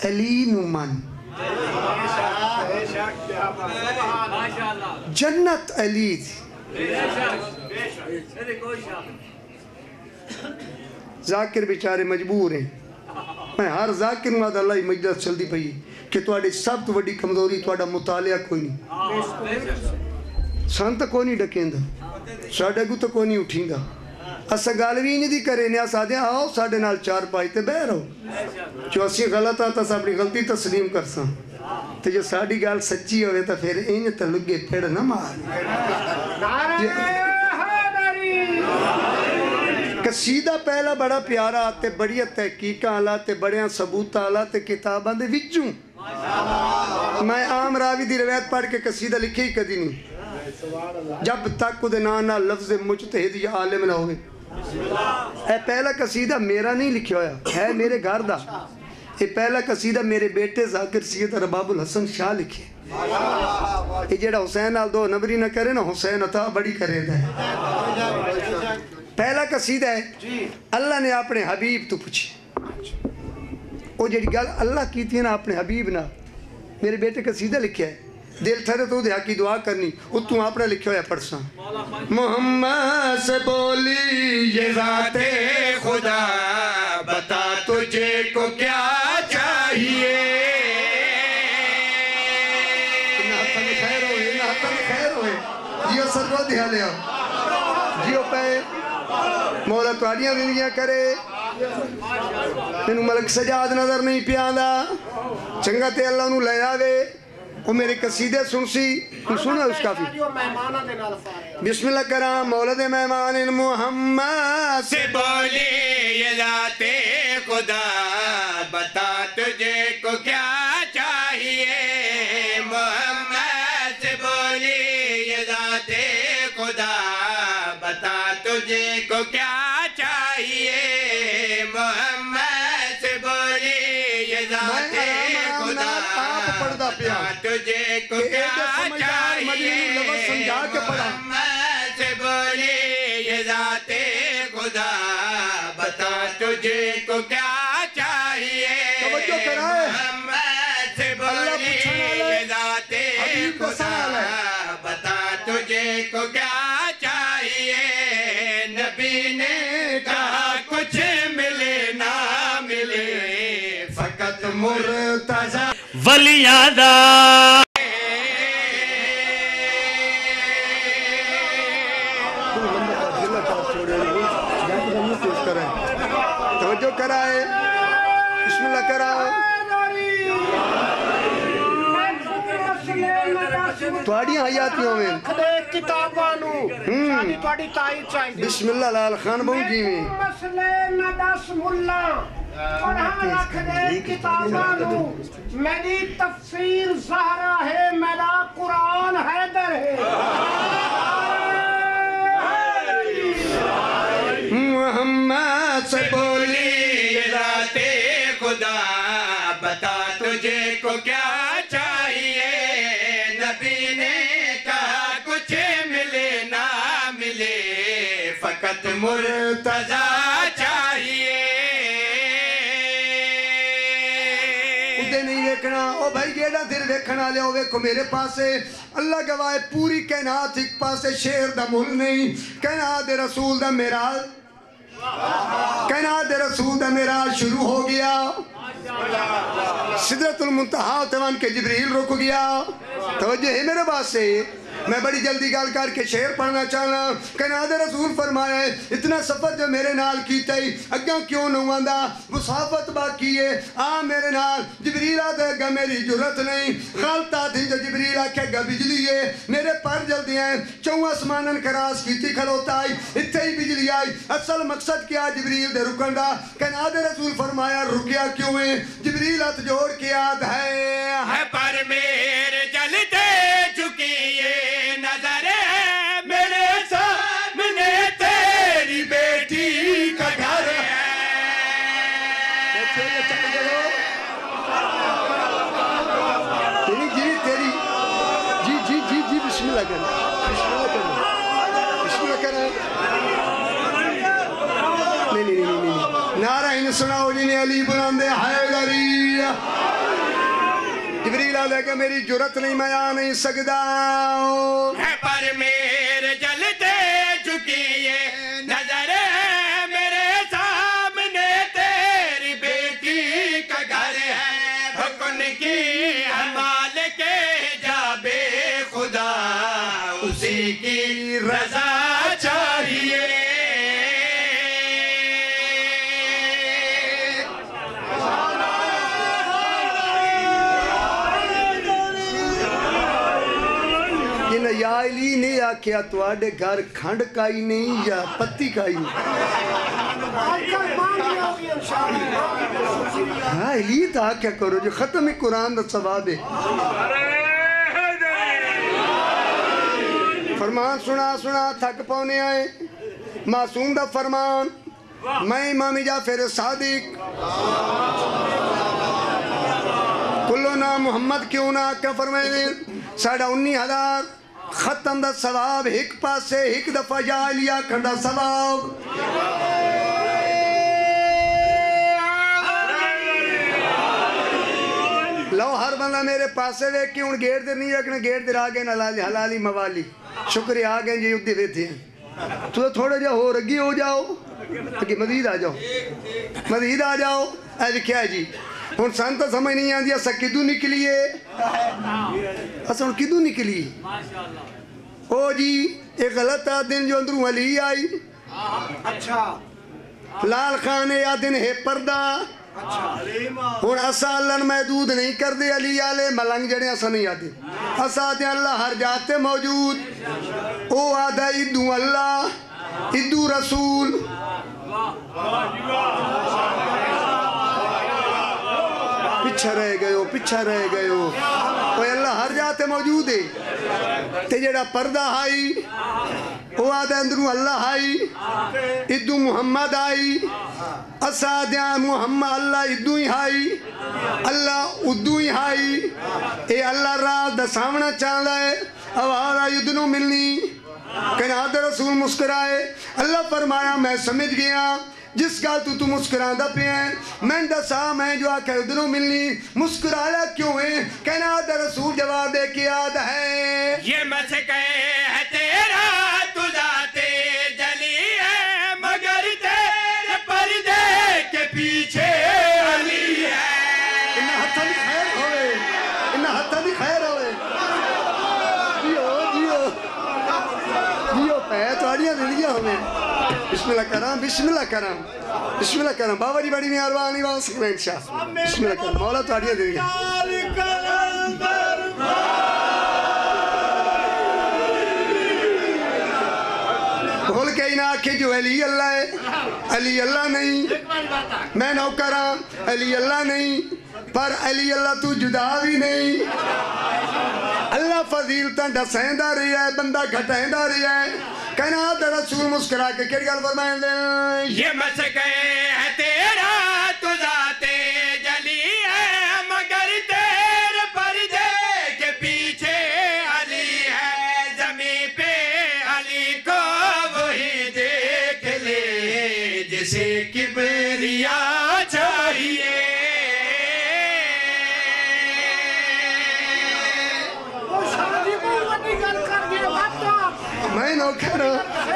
علی نو من جنت علی تھی ذاکر بیچارے مجبور ہیں میں ہر ذاکر نو آدھا اللہ مجلس چل دی پئی کہ تواڈی سب تو وڈی کمزوری تواڈا مطالعہ کوئی نہیں سان تا کوئی نہیں ڈکیندا ساڈے کو تو کوئی نہیں اٹھیندا اسا گل بھی نہیں دی کرے نے اسا دے آؤ ساڈے نال چار پائی تے بہ رہو جو اسی غلط آتا سا اپنی غلطی تسلیم کرساں تے جو ساڈی گل سچی ہوئے تا پھر انج تے لگے پھڑ نہ مار قصیدہ پہلا بڑا پیارا آتے بڑی تحقیقاں آلا تے بڑیاں ثبوت آلا تے کتاباں دے وچوں میں عام راوی دی روایت پڑھ کے قصیدہ لکھے ہی کدی نہیں جب تک دے نانا لفظ مجتہد یا عالم نہ ہوئے اے پہلا قصیدہ میرا نہیں لکھیا ہویا ہے میرے گھر دا یہ پہلا قصیدہ میرے بیٹے ذاکر سید رباب الحسن شاہ لکھے یہ جیڑا حسین آل دو نبری نہ کرے نا حسین عطا بڑی کرے دا ہے پہلا قصیدہ ہے اللہ نے اپنے حبیب تو پوچھے وہ جیڑی گل اللہ کی تھی نا اپنے حبیب نا میرے بیٹے قصیدہ لکھیا ہے دل تھرے تو دے حقی دعا کرنی وہ تو اپنا لکھے ہویا پڑھساں محمد سے بولی یہ ذات خدا بتا تجھے کو کیا چاہیے انہا تن خیر ہوئے جیو سرگو دیا لیا جیو پہ مولا توڑیاں زندگیاں کرے انہوں ملک سجاد نظر نہیں پیاندہ چنگا تے اللہ انہوں لے آوے وہ میرے قصیدے سنسی سنا اس کا بھی بسم اللہ کرام مولد مہمان محمد سے بولی یہ ذات خدا بتا تجھے کو کیا چاہیے محمد سے بولی یہ ذات خدا بتا تجھے کو کیا چاہیے کے پڑھا محمد سے بولی یہ ذات خدا بتا تجھے کو کیا چاہیے توجہ کرائے محمد سے بولی یہ ذات خدا بتا تجھے کو کیا چاہیے نبی نے کہا کچھ ملے نہ ملے فقط مرتضی ولیادہ توجہ کرائے بسم اللہ کرائے توڑیاں حیاتیوں میں کتابانو شادی توڑی تائید چاہیے بسم اللہ لال خان بہو جی میں مسئلے ندس ملا پڑھا رکھ دے کتابانو میری تفسیر زہرا ہے میرا قرآن حیدر ہے محمد سے بولی یہ ذات خدا بتا تجھے کو کیا چاہیے نبی نے کہا کچھ ملے نہ ملے فقط مرتضی چاہیے ادھے نہیں دیکھنا او بھائی جیڑا دیر دیکھنا لے ہوئے کو میرے پاسے اللہ گواہ پوری کائنات ایک پاسے شیر دا مل نہیں کائنات رسول دا میراج کائنات رسول دا میراج شروع ہو گیا سدرۃ المنتہا تمام کے جبریل رک گیا توجہ ہے میرے پاس سے میں بڑی جلدی گال کر کے شعر پڑھنا چاہنا کائنات رسول فرمایا ہے اتنا سفر جو میرے نال کیتا ہی اگاں کیوں نہ ہوندا مسافت باقی ہے آ میرے نال جبریل آدھے گا میری جرت نہیں غلطہ تھی جو جبریل آکھے گا بجلی ہے میرے پر جلدی ہیں چون اسمانن کراس کیتی کھلوتا آئی اتھے ہی بجلی آئی اصل مقصد کیا جبریل دے رکن دا کائنات رسول فرمایا رکیا کیوں ہے جبریل ہاتھ جوڑ کے یاد ہے پر میرے جلتے چکی یہ نظر ہے میرے سامنے تیری بیٹی کا گھر ہے تیری جی بسم اللہ کرنا بسم اللہ کرنا نہیں نعرہ ہی سناؤ جنہیں علی بلند حیدری جبریل علیہ کہ میری جرت نہیں میں آ نہیں سکتا پر میرے جلتے چکی یہ نظر ہے میرے سامنے تیری بیٹی کا گھر ہے حکم کی حمال کے جابے خدا اسی کی رضا چاہیے یا علی نے آکھیا تو آڈے گھر کھنڈ کائی نہیں یا پتی کائی نہیں ہاں علی تا کیا کرو جو ختم قرآن دا ثواب ہے فرمان سنا تھک پونے آئے معصوم دا فرمان میں امام جعفر صادق کلو نام محمد کیوں نہ آکھا فرمائے 19,000 ختم دا ثواب ایک پاسے ایک دفعہ یا علیہ کھنڈا ثواب لو ہر بندہ میرے پاسے وے کی ان گیڑ دیر نہیں رکھنا گیڑ دیر آگے حلالی موالی شکریہ آگے جی ادھے بیٹھے ہیں تو تھوڑا جا ہو رگی ہو جاؤ مزید آ جاؤ اے کیا جی ہن سان تو سمجھ نہیں آندی اسا کدوں نکلیے اسا ہن کدوں نکلی او جی ایک غلط دن جو اندروں علی آئی اچھا لال خان یا دن ہے پردہ ہن اسا اللہ محدود نہیں کر دے علی آلے ملنگ جڑے اسا نہیں آدھے اسا آدھے اللہ ہر جاتے موجود او آدھا ادو اللہ ادو رسول پچھا رہ گئے ہو کوئی اللہ ہر جاتے موجود ہے تے جڑا پردہ آئی وہ آدھے اندروں اللہ آئی ادو محمد آئی اسا دیاں محمد اللہ ادو ہی آئی اللہ ادو ہی آئی اے اللہ راہ دا سامنا چاہتا ہے آواز آئی ادنو ملنی کائنات رسول مسکرائے اللہ فرمایا میں سمجھ گیا جس کا تو مسکراندہ پہ ہیں میں دسا میں جو آکھے ادنو ملنی مسکرایا کیوں ہے کائنات رسول جواب دے کے یاد ہے یہ مسکے ہے تیرا تو ذات جلی ہے مگر تیرے پردے کے پیچھے علی ہے انہا ہتھا بھی خیر ہوئے انہا ہتھا بھی خیر ہوئے جیو پہ توڑیاں دلیاں ہمیں بسم اللہ کرام بسم اللہ کرام بسم اللہ کرام بابا جی بڑی مہربانی وہاں سکھ رہے انشاء بسم اللہ کرام مولا توڑیاں دلیاں بھول کے ہی نہ آکھے جو علی اللہ ہے علی اللہ نہیں میں نوکران علی اللہ نہیں پر علی اللہ تو جدا بھی نہیں اللہ فضیلتاں ڈسیندہ رہا ہے بندہ گھٹیندہ رہا ہے کائنات رسول مسکرا کے کیڑی گل فرمائیں دے یہ مسکے ہے تیرا تو ذات جلی ہے مگر تیرے پردے کے پیچھے علی ہے زمین پہ علی کو وہی دیکھ لے جسے کبریا چاہیے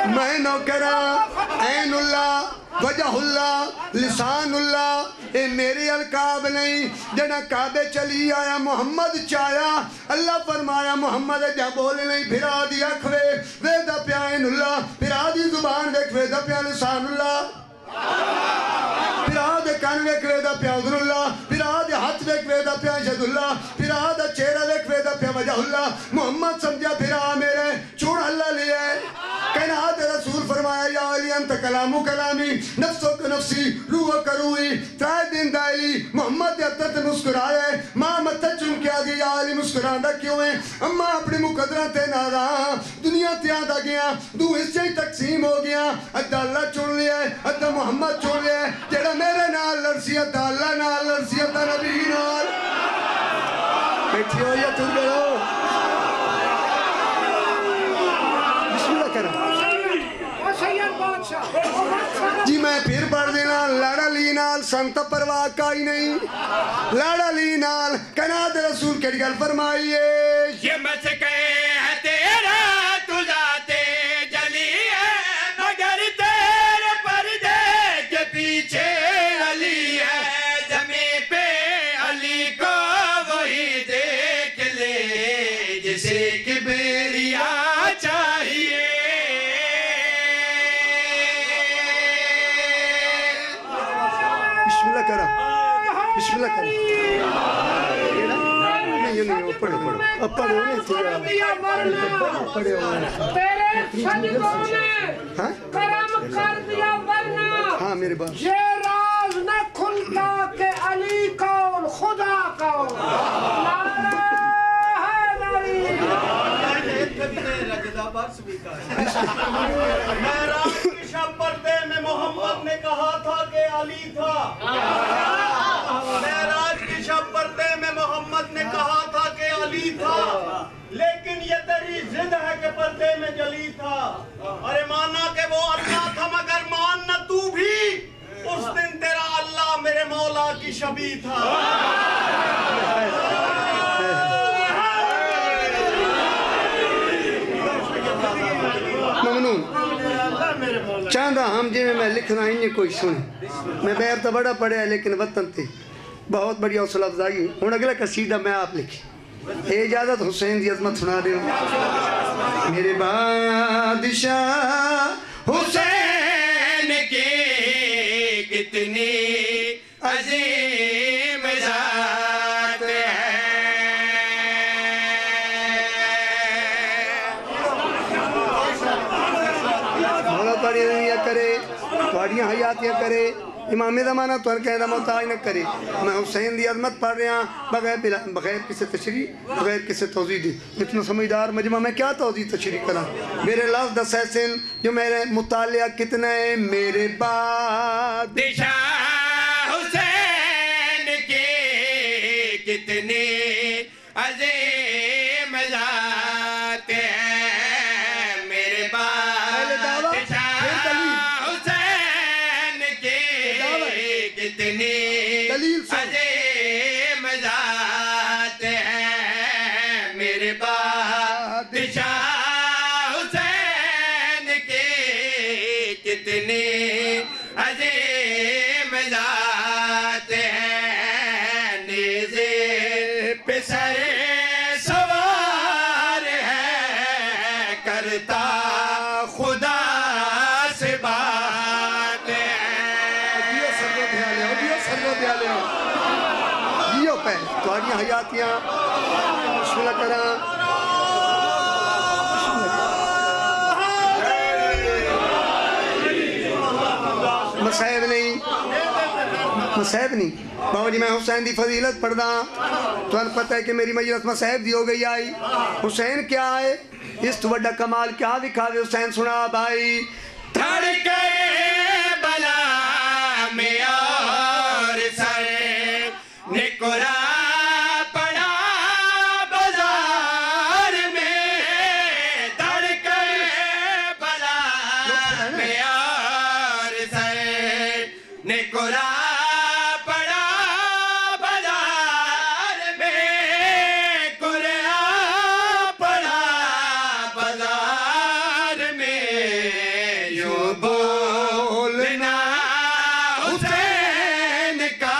میں نوکرہ عین اللہ وجہ اللہ لسان اللہ اے میرے القاب نہیں جنہ کعبے چلی آیا محمد چایا اللہ فرمایا محمد جا بولے نہیں پھرا دی اکھوے ویدہ پیا عین اللہ پھرا دی زبان دیکھ ویدہ پیا لسان اللہ پھرا دے کان ویکھ ویدہ پیا عذر اللہ پھرا دے ہاتھ ویکھ ویدہ پیا شد اللہ پھرا دے چہرہ ویکھ ویدہ پیا وجہ اللہ محمد سمجھا پھرا میرے چھوڑ اللہ لیا ہے کائنات رسول فرمایا یا علی انت کلامو کلامی نفسو کا نفسی روح کا روحی ترائے دن دائلی محمد یتت مسکرایا ہے ماں متہ چن کے آگے یا علی مسکراندہ کیوں ہے اما اپنی مقدرہ تے نادا دنیا تے آدھا گیا دو حصے تقسیم ہو گیا ادھا اللہ چن لیا ہے ادھا محمد چن لیا ہے جیڑا میرے نال لرسی ادھا اللہ نال لرسی ادھا نبی نال بیٹھی ہو یا تر گئے ہو جی میں پھر پڑھ دینا لاڑا لی نال سنت پرواہ کائی نہیں لاڑا لی نال کائنات رسول کے گل فرمائیے یہ مسکے ہے تیرا تو ذات جلی ہے مگر تیرے پردے کے پیچھے علی ہے زمین پہ علی کو وہی دیکھ لے جسے کبریا چاہیے بسم اللہ کرم نہیں پڑھو پڑھو اب پڑھو تیرے سجدوں نے کرم کر دیا ورنہ ہاں میرے باپ یہ راز نہ کھلتا کہ علی کون خدا کون نعرہ حیدری معراج کی شب پردے میں محمد نے کہا تھا کہ علی تھا معراج کی شب پردے میں محمد نے کہا تھا کہ علی تھا لیکن یہ تیری ضد ہے کہ پردے میں جلی تھا ارے مانا کہ وہ اللہ تھا مگر ماننا تو بھی اس دن تیرا اللہ میرے مولا کی شبیہ تھا ممنون چاندہ ہم جی میں لکھنا انہیں کوئی سنے میں بیر تو بڑا پڑھے ہے لیکن وطن تھی بہت بڑی حوصلہ افزائی ہوں اگلا قصیدہ میں آپ لکھی اے اجازت حسین دی عظمت سنا دے میرے بادشاہ حسین کی کتنی عظیم ذات ہے مولا پڑھی دنیا کرے توڑیاں حیاتیاں کرے امام زمانہ تو ہر کہنا محتاج نہ کرے میں حسین دی عظمت پڑھ رہا بغیر کسی تشریح بغیر کسی توضیح دی اتنا سمجھدار مجمع میں کیا توضیح تشریح کرا میرے لفظ دس حسین جو میرے مطالعہ کتنے میرے بادشاہ حسین کی کتنی عظیم ذات کتنی دلیل سن عظیم ذات ہے میرے بادشاہ حسین کی کتنی عظیم ذات ہے نیزے پہ سر سوار ہے کرتا خدا سے بات ہے دیو سرگو دیا لے ہو دیو پہ توڑیاں حیاتیاں بسم اللہ کرا مسائب نہیں بابا جی میں حسین دی فضیلت پڑھدا تو ان پتہ ہے کہ میری مجلس مسائب دی ہو گئی آئی حسین کیا ہے اس تو بڑا کمال کیا دکھا دے حسین سنا بھائی دھڑکے بلا میں اور سر نکرا پڑا بازار میں دھڑکے بلا میں اور سر نکرا پڑا بازار میں کرا پڑا بازار میں یوں بولنا حسین کا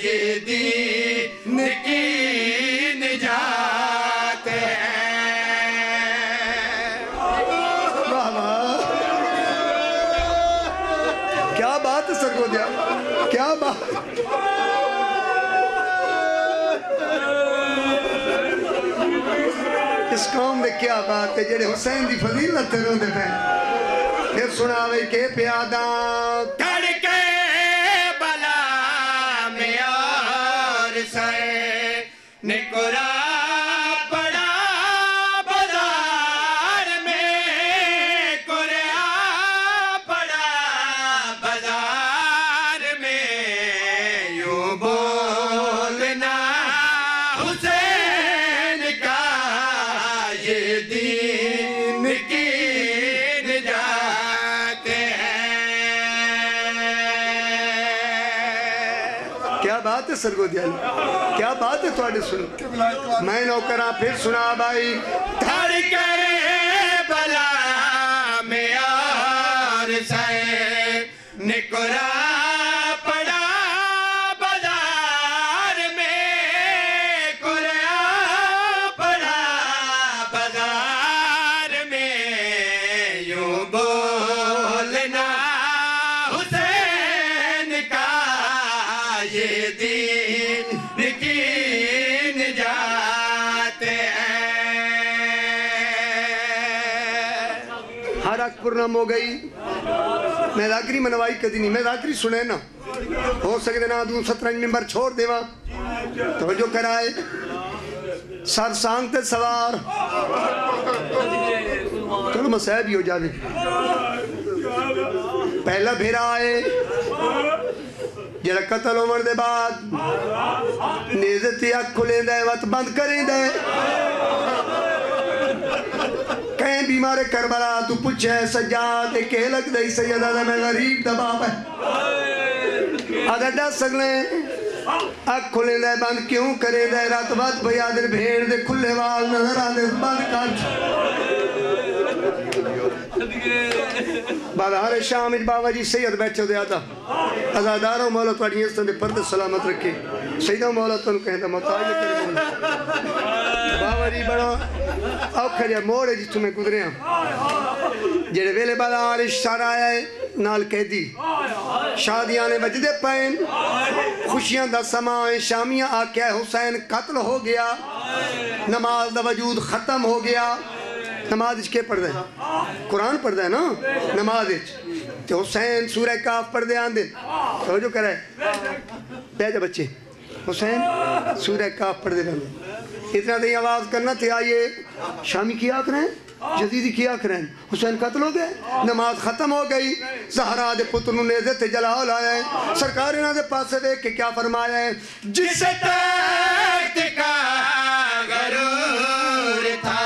یہ دین کی نجات ہے واہ واہ کیا بات ہے سر کو دیا کیا بات اس قوم میں کیا بات ہے جڑے حسین دی فضیلت رو دے پہ پھر سناوے کے پیادہ دھڑکے بلا میں اور سر نکرا پڑا بازار میں کرا پڑا بازار میں یوں بولنا حسین کا یہ دین کی نجات ہے کیا بات ہے سر کو دیا کیا بات ہے تو آڈے سنو میں نوکران پھر سنا بھائی دھڑکے بلا میں اور سر نکرا پڑا بازار میں کرا پڑا بازار میں یوں بولنا حسین کا یہ دین کی نجات ہے ہر آگ پرنام ہو گئی میں ذاکری منوائی کدی نہیں میں ذاکری سنے نا ہو سکتے نا دوں 17 ممبر چھوڑ دیوا توجہ کرائے سر سانگ تے سوار چلو مسائب ہی ہو جاوے پہلا بھیرا آئے جڑا قتل عمر دے بعد نیزتی اک کھلیں دے وقت بند کریں دے کہیں بیمار کربلا تو پوچھے سجاد ایک لگ دے سیدہ دے میں غریب دباب ہے آدھا ڈا سگلیں اک کھلیں دے بند کیوں کریں دے رات بات بھیا در بھیڑ دے کھلے وال نظر آدھے بند کر بادھار شام اج بابا جی سید بیٹھے دے آدھا ازاداروں مولا تو اڑیے سندے پرد سلامت رکھے سیدہ مولا تو ان کہیں دا مطاعلہ کرے مولا بابا جی بڑا اوکھر یا موڑے جی تمہیں گزرے ہیں جڑے ویلے بادھار شار آیا ہے نال کہہ دی شادیاں نے بجدے پین خوشیاں دا سمائیں شامیاں آکے حسین قتل ہو گیا نماز دا وجود ختم ہو گیا نماز اچھ کے پڑھ دیں قرآن پڑھ دیں نا نماز اچھ تو حسین سورہ کاف پڑھ دیں آن دن توجہ کرے بیجا بچے حسین سورہ کاف پڑھ دیں اتنا دیں آواز کرنا تھے آئیے شامی کیا کریں جدیدی کیا کریں حسین قتل ہو گئے نماز ختم ہو گئی زہرا دے پتنوں نے عزت جلال آیا ہے سرکار انہاں دے پاسے دیکھ کے کیا فرمایا ہے جس تخت کا غرور تھا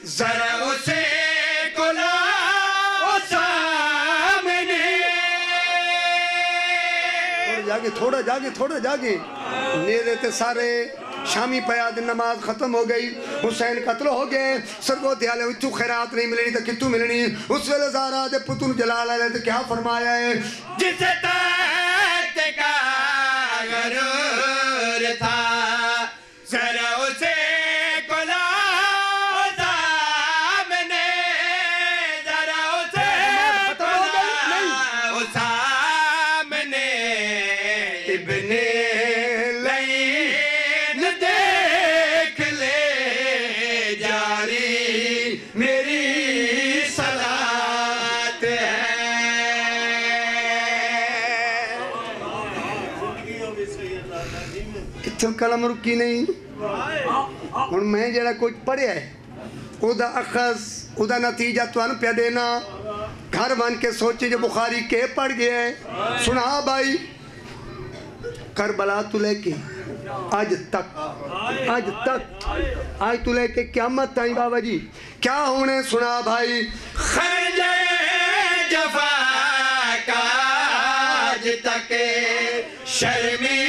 ذرا اسے کو لاؤ سامنے تھوڑا جاگے نیرے تے سارے شامی پیاد نماز ختم ہو گئی حسین قتل ہو گئے سرگو دیالے تو خیرات نہیں ملنی تو کتوں ملنی اس ویلے زہرا دے پتن جلال علیہ تو کیا فرمایا ہے جسے تحت کا غرور تھا ذرا اسے کلم رکی نہیں ہن میں جڑا کچھ پڑھیا ہے او دا اخذ او دا نتیجہ تو ان پہ دینا گھر بن کے سوچے جو بخاری کے پڑھ گیا ہے سنا بھائی کربلا تو لے کے آج تک آج تو لے کے قیامت تائیں بابا جی کیا ہونے سنا بھائی خنجر جفا کا آج تک شرمی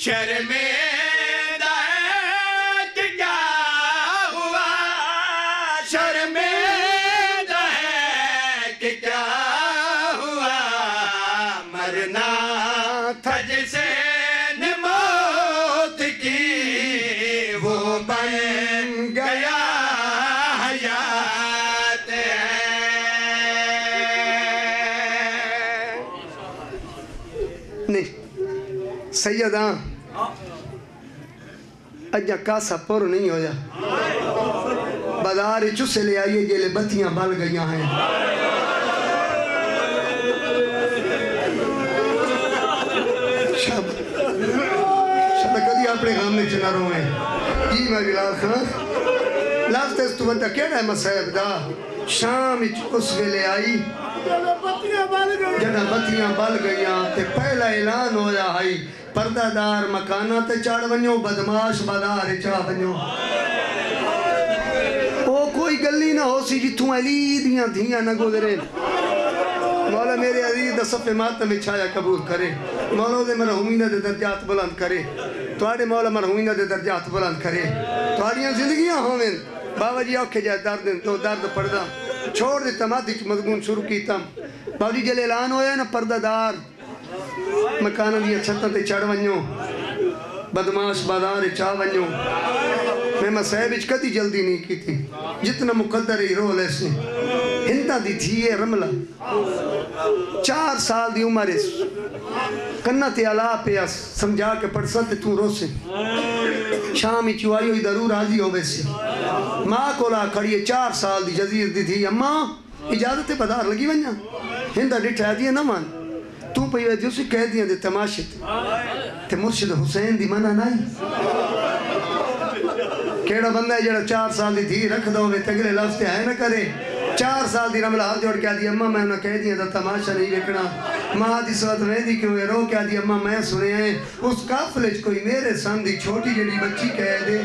شرمندہ ہے کہ کیا ہوا شرمندہ ہے کہ کیا ہوا مرنا تھا جسے موت کی وہ بن گیا حیات نہیں سیداں اجا کاسا پر نہیں ہویا بازار چسے لے آئیے جیلے بتیاں بل گئیاں ہیں شب کدی اپنے غام میں چنا رہو ہیں جی میں بلال خان لفظ اس تو بندہ کہنا ہے مسائب دا شام اس ویلے آئی جڑا بتیاں بل گئیاں تے پہلا اعلان ہویا ہے پردہ دار مکانہ تے چڑھ ونیو بدماش بازار چاہ ونیو او کوئی گلی نہ ہو سی جتوں علی دیاں دھیاں نہ گزرے مولا میرے عزیز دا صف ماتم میں چھایا قبول کرے مولا دے مرحومینہ دے درجات بلند کرے توڑے مولا مرحومینہ دے درجات بلند کرے توڑیاں زندگیاں ہوئیں بابا جی اوکھے جائے درد تو درد پردہ چھوڑ دیتا مادی کی مضمون شروع کیتا بابا جی جلے اعلان ہویا نا پردہ دار مکانہ دیا چھتہ تے چڑھ ونیو بدماش بازار چاہ ونیو میں مسائب اچ کدی جلدی نہیں کی تھی جتنا مقدر ہی رول ایسے ہندہ دی تھی یہ رملہ 4 سال دی عمر اس کنہ تے علا پہ سمجھا کے پڑھ سکتے تو رو سے شامی چوائی ہوئی ضرور راضی ہو بیسی ماں کو لا کھڑیے 4 سال دی جزیر دی تھی اماں اجازت بازار لگی ونیا ہندہ ڈٹھا دیا نہ مان تو پہ یہ اسی کہہ دیا دے تماشے تے مرشد حسین دی منع نہیں کیڑا بندہ ہے جڑا 4 سال دی دھی رکھ دو بے تگلے لفظ تے ہے نہ کرے 4 سال دی رملہ ہاتھ جوڑ کیا دی اماں میں انہوں کہہ دیا دا تماشا نہیں رکھنا ماں دی سوات میں دی کیوں ہے رو کیا دی اماں میں سنے ہیں اس کافلج کوئی میرے سن دی چھوٹی جڑی بچی کہہ دے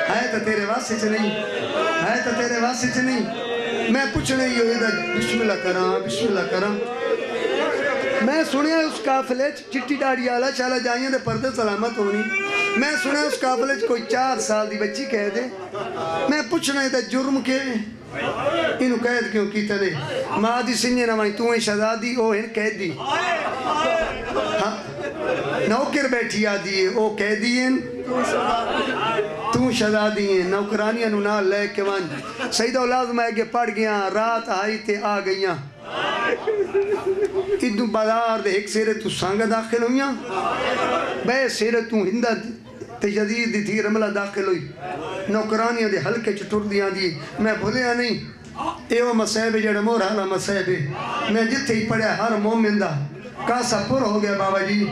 ہے تو تیرے واسے چ نہیں ہے تو تیرے واسے چ نہیں میں پوچھنے ہی ہوئی دا بسم اللہ کراں میں سنیا اس کافلے چٹی ڈاڑی آلہ چالا جائیں دے پردے سلامت ہونی میں سنیا اس کافلے کوئی 4 سال دی بچی کہہ دے میں پوچھنا دا جرم کے انہوں قید کیوں کی تلے ماں دی سنجے نہ مانی تو ہیں شہزادی او ہیں قید دی نوکر بیٹھی آدھی ہے او قیدی ہیں تو شہزادی ہیں نوکرانیاں نال لے کے وان سیدہ اولاد میں کہ پڑھ گیا رات آئی تے آ گئیاں ادھو بازار دے ایک سیرے تو سانگا داخل ہوئیاں بے سیرے تو ہندہ تے جدید دی تھی رملہ داخل ہوئی نوکرانیاں دے ہلکے چٹور دیاں دی میں بھولیا نہیں ایو مسیب جڑا مور حالا مسیب میں جتے ہی پڑھیا ہر مومن دا کاسا پر ہو گیا بابا جی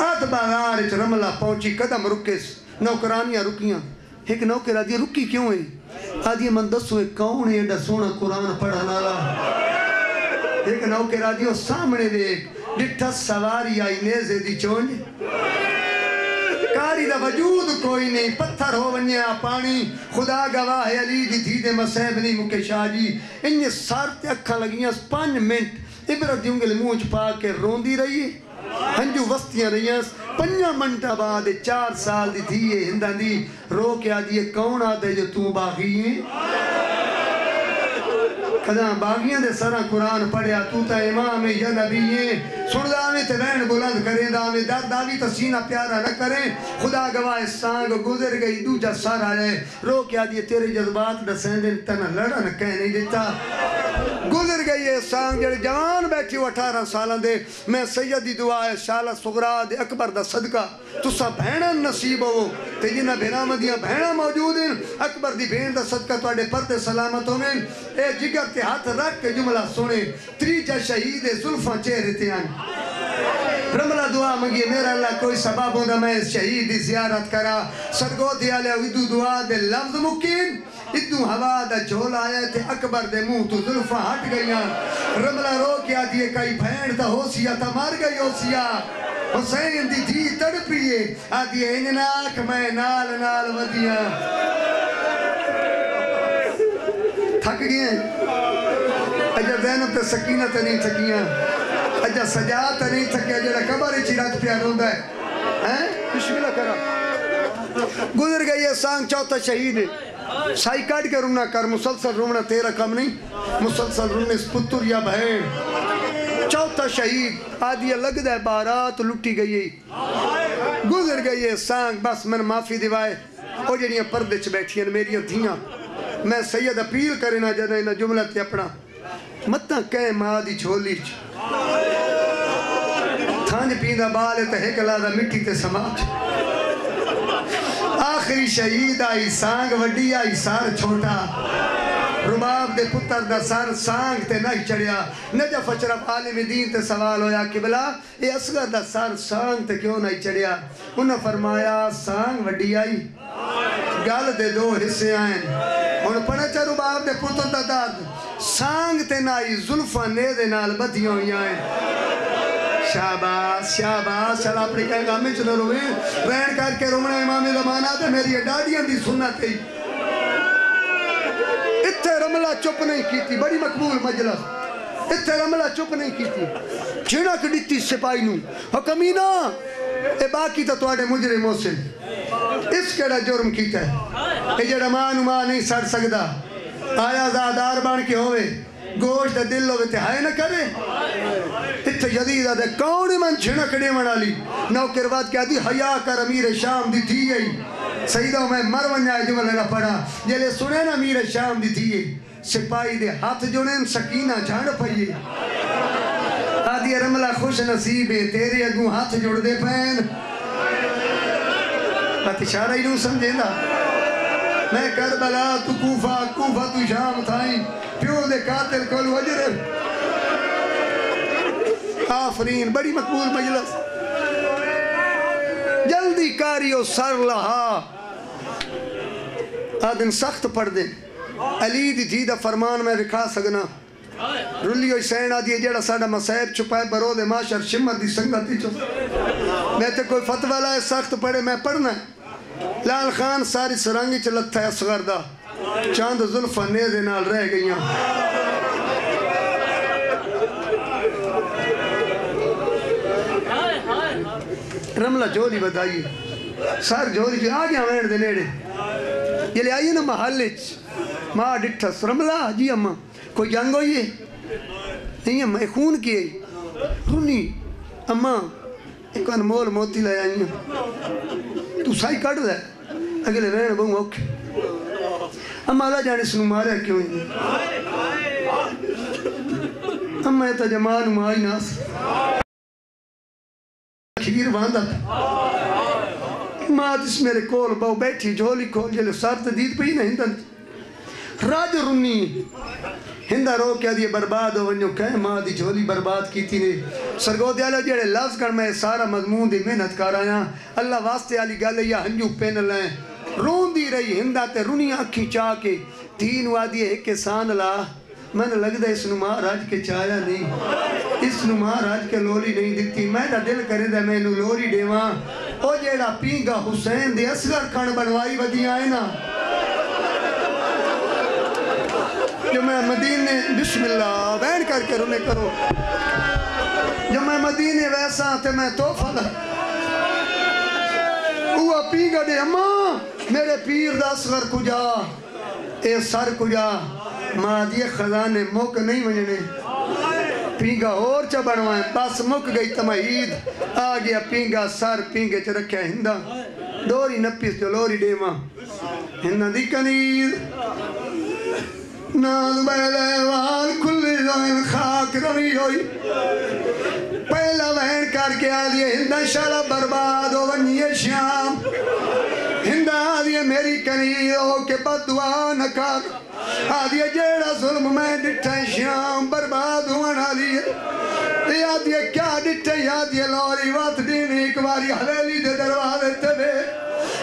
آت بازار اچھ رملہ پہنچی قدم رکیس نوکرانیاں رکیاں ایک نوکر آدھی رکی کیوں ہے آدھی من دسو ایک کون ہے ایڈا سونا قرآن پڑھانا لا ایک نوکر آدھی سامنے دیکھ ڈٹھا سواری آئی نیزے دی چونج کا یاری دا وجود کوئی نہیں پتھر ہو ونیا پانی خدا گواہ ہے علی دی دھی دے مسیب نہیں مکے شاہ جی انہیں سار تے اکھا لگیاں 5 منٹ عبرت دیوں گے موچ پا کے روندی رہی ہنجو وستیاں رہیاں 5 منٹا بعد 4 سال دی دھیے ہندہ دی رو کے آدھی کون آدھے جو تو باغی ہیں کداں باغیاں دے سرہ قرآن پڑھیا تو تا امام یا نبی ہیں سن داویں تے بین بلند کریں داویں در داوی تا سینہ پیارا نہ کریں خدا گواہ سانگ گزر گئی دوجہ سار آئے رو کے آدھی تیرے جذبات دسیں دن تنہ لڑا نہ کہہ نہیں دیتا گزر گئی ہے سانگ جڑے جوان بیٹھی ہو 18 سالان دے میں سیدی دعا ہے شالہ سغرا دے اکبر دا صدقہ تو سا بھینا نصیب ہو تے جنہ بھیرامدیاں بھینا موجود ہیں اکبر دی بھین دا صدقہ تو اڈے پردے سلامت ہوں اے جگر تے ہاتھ رکھ کے جملہ سنے تریجہ شہید زلفاں چہرے تے آن رملہ دعا مگی میرا اللہ کوئی سبب ہوگا میں اس شہید دی زیارت کرا سرگو دیا لے ادو دعا دے لفظ مکین ادو ہوا دا جھول آیا تھے اکبر دے منہ تو ظلفہ ہٹ گئیاں رملہ رو کیا دیئے کئی بھین تا ہو سیا تا مار گئی ہو سیا حسین دی دھی تڑپیے آدھی انناک میں نال نال ودیاں تھک گئے اجا زینب تے سکینہ تے نہیں تھکیاں اجا سجاد تے نہیں تھکیا جڑا قبر چی رات پیا روندا ہے مشکلہ کرا گزر گئی ہے سانگ چوتھا شہید سائی کاٹ کے رونا کر مسلسل رونا تیرا کم نہیں مسلسل رونے پتر یا بہن چوتھا شہید آدھی لگ دے بارات لٹی گئی گزر گئی ہے سانگ بس میں معافی دیوائے او جڑیاں پردے چ بیٹھیاں میریاں دھیاں میں سید اپیل کرنا جدہ انہا جملہ تے اپنا متہ کہے ماں دی چھولی تھانج پیندہ بالے تے ہکلا دا مٹی تے سماج آخری شہید آئی سانگ وڈی آئی سار چھوٹا رباب دے پتر دا سار سانگ تے نہیں چڑیا نجف اشرف عالم دین تے سوال ہویا قبلہ اے اصغر دا سار سانگ تے کیوں نہیں چڑیا انہا فرمایا سانگ وڈی آئی گال دے 2 حصے آئیں انہا پڑھا چا رباب دے پتر دا داد سانگ تے نائی ظلفہ نیدے نال بدیوں ہی آئیں شاباس شاباس چلا اپنی کہیں گا میں چلو روئے رہن کر کے رومنا امام زمانہ تے میری ڈاڈیاں دی سنت ہے اتھے رملہ چپ نہیں کی تھی بڑی مقبول مجلس اتھے رملہ چپ نہیں کی تھی چھڑا کڑیتی سپائی نوں حکمینہ اے باقی تو آڑے مجرم حسن اس کیڑا جرم کیتا ہے اے جڑا ماں نہیں سڑ سکدا آیا زادار بان کے ہوئے گوشت دل ہوئے تے ہائے نہ کرے اتھے جدید آدھے کون من چھنکڑے منالی نوکر بات کیا دی حیاء کر امیر شام دی تھی گئی سیدہ میں مرونیا جملہ نہ پڑھا جلے سنے نا امیر شام دی تھی سپاہی دے ہاتھ جوڑیں سکینہ جھاڑ پئیے آدھی رملہ خوش نصیب ہے تیرے اگوں ہاتھ جوڑ دے پین بات اشارہ ہی نوں سمجھے دا میں کربلا تو کوفہ کوفہ تو شام تھائیں پیو دے قاتل کل وجر آفرین بڑی مقبول مجلس جلدی کاریو سر لہا آدن سخت پڑھ دیں علی دی دھی دا فرمان میں رکھا سگنا رلیو حسین آدھی جیڑا ساڑا مسائب چھپائے برو دے معاشر شمت دی سنگتی چھو میں تے کوئی فتوہ لائے سخت پڑھے میں پڑھنا ہے لال خان ساری سرانگی چلتا ہے اصغر دا چاند ظلفہ نیدے نال رہ گئیاں رملہ جولی بدائی سار جولی جو آگیا وین دے نیڑے یہ لے آئیے نا محلچ ماں ڈٹھس رملہ جی اممہ کوئی جنگ ہوئی ہے نہیں اممہ ایک خون کی ہے رونی اممہ ایک انمول موتی لے آئیے تو سائی کٹ دے اگلے وین بہوں اوکے اممہ اللہ جانے سنو مارے کیوں ہی اممہ ایتا جمان مائی ناس کھیر باندھا تھا ماں جس میرے کول باؤ بیٹھی جھولی کھول جلے سارت دید پہ ہی نہ ہندن راج رنی ہندہ رو کیا دیئے برباد ہو ونیو کہیں ماں دی جھولی برباد کی تھی نے سرگو دیالہ جیڑے لفظ کر میں سارا مضمون دی محنت کر آیا اللہ واسطے علی گالے یا ہنجو پین لائیں رون دی رہی ہندہ تے رنی آنکھی چاہ کے تین وادی ایک سان لا میں نے لگ دا اس نمار آج کے چایا نہیں اس نمار آج کے لوری نہیں دیتی میں دا دل کرے دا میں نو لوری دیوان او جیڑا پینگا حسین دے اصغر کھڑ بنوائی ودیاں ہے نا جو میں مدینے بسم اللہ بین کر کے رونے کرو جو میں مدینے ویسا تے میں توفہ دا اوہ پینگا دے اماں میرے پیر دا اصغر کجا اے سر کجا ماں دیے خزانے موک نہیں وجنے پینگا اور چا بڑھوائیں بس مک گئی تمہید آ گیا پینگا سر پینگے چا رکھیا ہندہ دوری نپیس جو لوری دیما ہندہ دی کنید ناز بیلے وال کھلی زمین خاک روی ہوئی پہلا وین کر کے آدھئے ہندہ شالا برباد ہو ونیے شام ہندہ آدھئے میری کنید ہو کے بد دعا نکار آدھئے جیڑا ظلم میں ڈٹھے شام برباد ہونا لیے آدھئے کیا ڈٹھے آدھئے لوری وات دین ایک باری حویلی دے دروازے تبے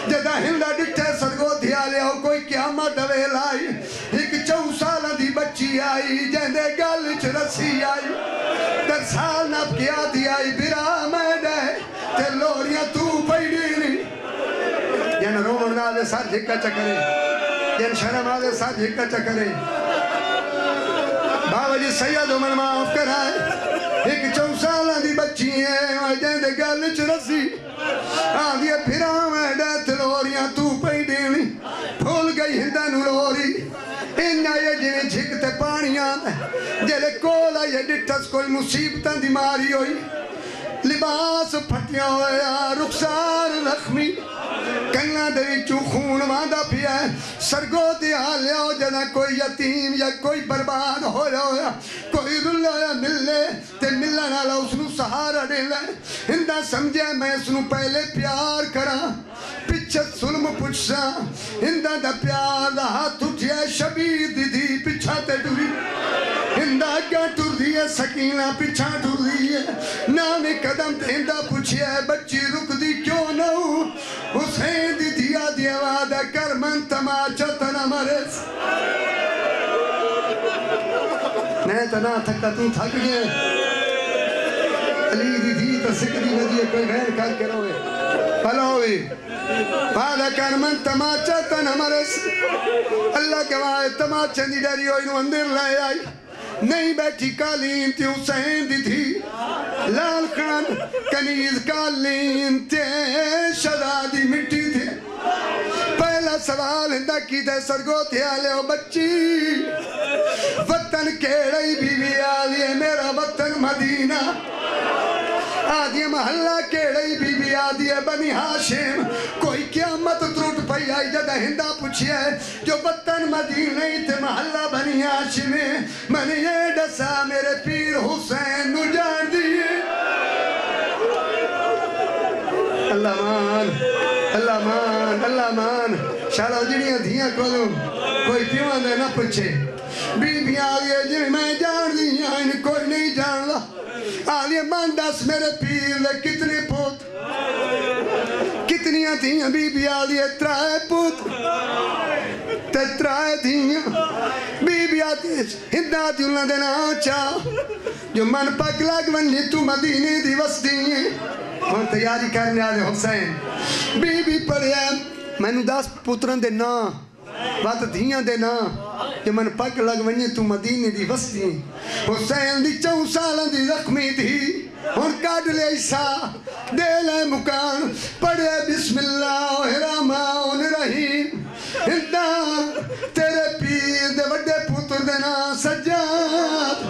جدہ ہندہ ڈٹھے سرگو دھیا لے ہو کوئی قیامت دوے لائی ایک 4 سالہ دی بچی آئی جہندے گالچ رسی آئی 10 سال نب کیا دی آئی برا میں دے تے لوریاں تو پیڑی نہیں یعنی رومن نالے سار جھکا چکرے یعنی شرم آدھے ساتھ ہکا چکرے بابا جی سید عمر معاف کرائے ایک 4 سالہ دی بچی ہے جہندے گالچ رسی آدھے پھرا میں ڈیت لوریاں تو پہی دینی پھول گئی ہندہ نو لوری انہا یہ جنہیں جھکتے پانیاں جلے کولا یہ ڈٹس کوئی مصیبتاں دی ماری ہوئی لباس پھٹیاں ہویا رخسار زخمی کنہ دے چو خون واندہ پیا ہے سرگو دیا لے ہو جنا کوئی یتیم یا کوئی برباد ہو رہا کوئی رلو یا ملے تے ملنا لا اس نو سہارا دے لے ہندہ سمجھے میں اس نو پہلے پیار کرا پچھت ظلم پچھا ہندہ دا پیار دا ہاتھ اٹھیا شبیر دی دی پچھاتے ڈوری ہندہ کیا ٹر دیئے سکینہ پچھا ٹر دیئے نامی قدم تے ہندہ پچھیا ہے بچی رک دی کیوں نہ ہو حسین دی دیا دیا وعدہ کر من تماچا تنا مرس نہیں تنا تھکا تو تھک گئے علی دی دی تا سکری ندیے کوئی غیر کر کے روئے پلوئی وعدہ کر من تماچا تنا مرس اللہ کے وعدہ تماچا دی ڈری ہوئی نو اندر لائے آئی نہیں بیٹھی کالین تی حسین دی تھی لال خان کنیز کالین تے شدادی مٹی تھے پہلا سوال ہندہ کی دے سرگو تھے آلے ہو بچی وطن کیڑئی بھی بھی آلیے میرا وطن مدینہ آدھی محلہ کیڑئی بی بی آدھی بنی ہاشم کوئی قیامت تروٹ پئی آئی جدہ ہندہ پوچھی ہے جو وطن مدینہ ہی تھے محلہ بنی ہاشم میں نے یہ ڈسا میرے پیر حسین نو جان دیئے اللہ مان اللہ مان اللہ مان شارہ جڑیاں دھیاں کھولوں کوئی پیوان دے نہ پوچھے بی بی آدھی جن میں جان دیئے ان کوئی نہیں جان لا آلیے مانداس میرے پیر لے کتنے پوت کتنیاں تھیاں بی بی آلیے 3 پوت تے 3 تھیاں بی بی آلیے ہندہ تھی انہاں دینا چاہ جو من پاک لگ ونی تو مدینے دی وسطی ہیں ہم تیاری کرنے آلے حسین بی بی پڑھیا میں نو 10 پتران دے نا وقت دھیاں دے نا کہ من پاک لگ ونی تو مدینے دی وسطی حسین دی 4 سالان دی زخمی تھی اور کاٹ لے عیسیٰ دے لے مکان پڑھے بسم اللہ الرحمن الرحیم ہندہ تیرے پیر دے وڈے پتر دینا سجاد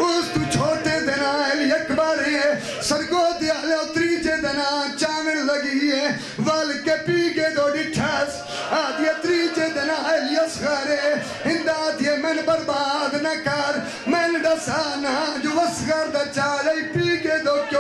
اس تو چھوٹے دینا علی اکبر ہے سرگو دیا لے اتریجے دینا چامن لگی ہے وال کے پی کے دو ڈٹھاس آدھی اتریجے دینا علی اصغر ہے ہندہ آدھی من برباد نہ کر من ڈسانا جو اصغر دا چالے پی کے دو کیوں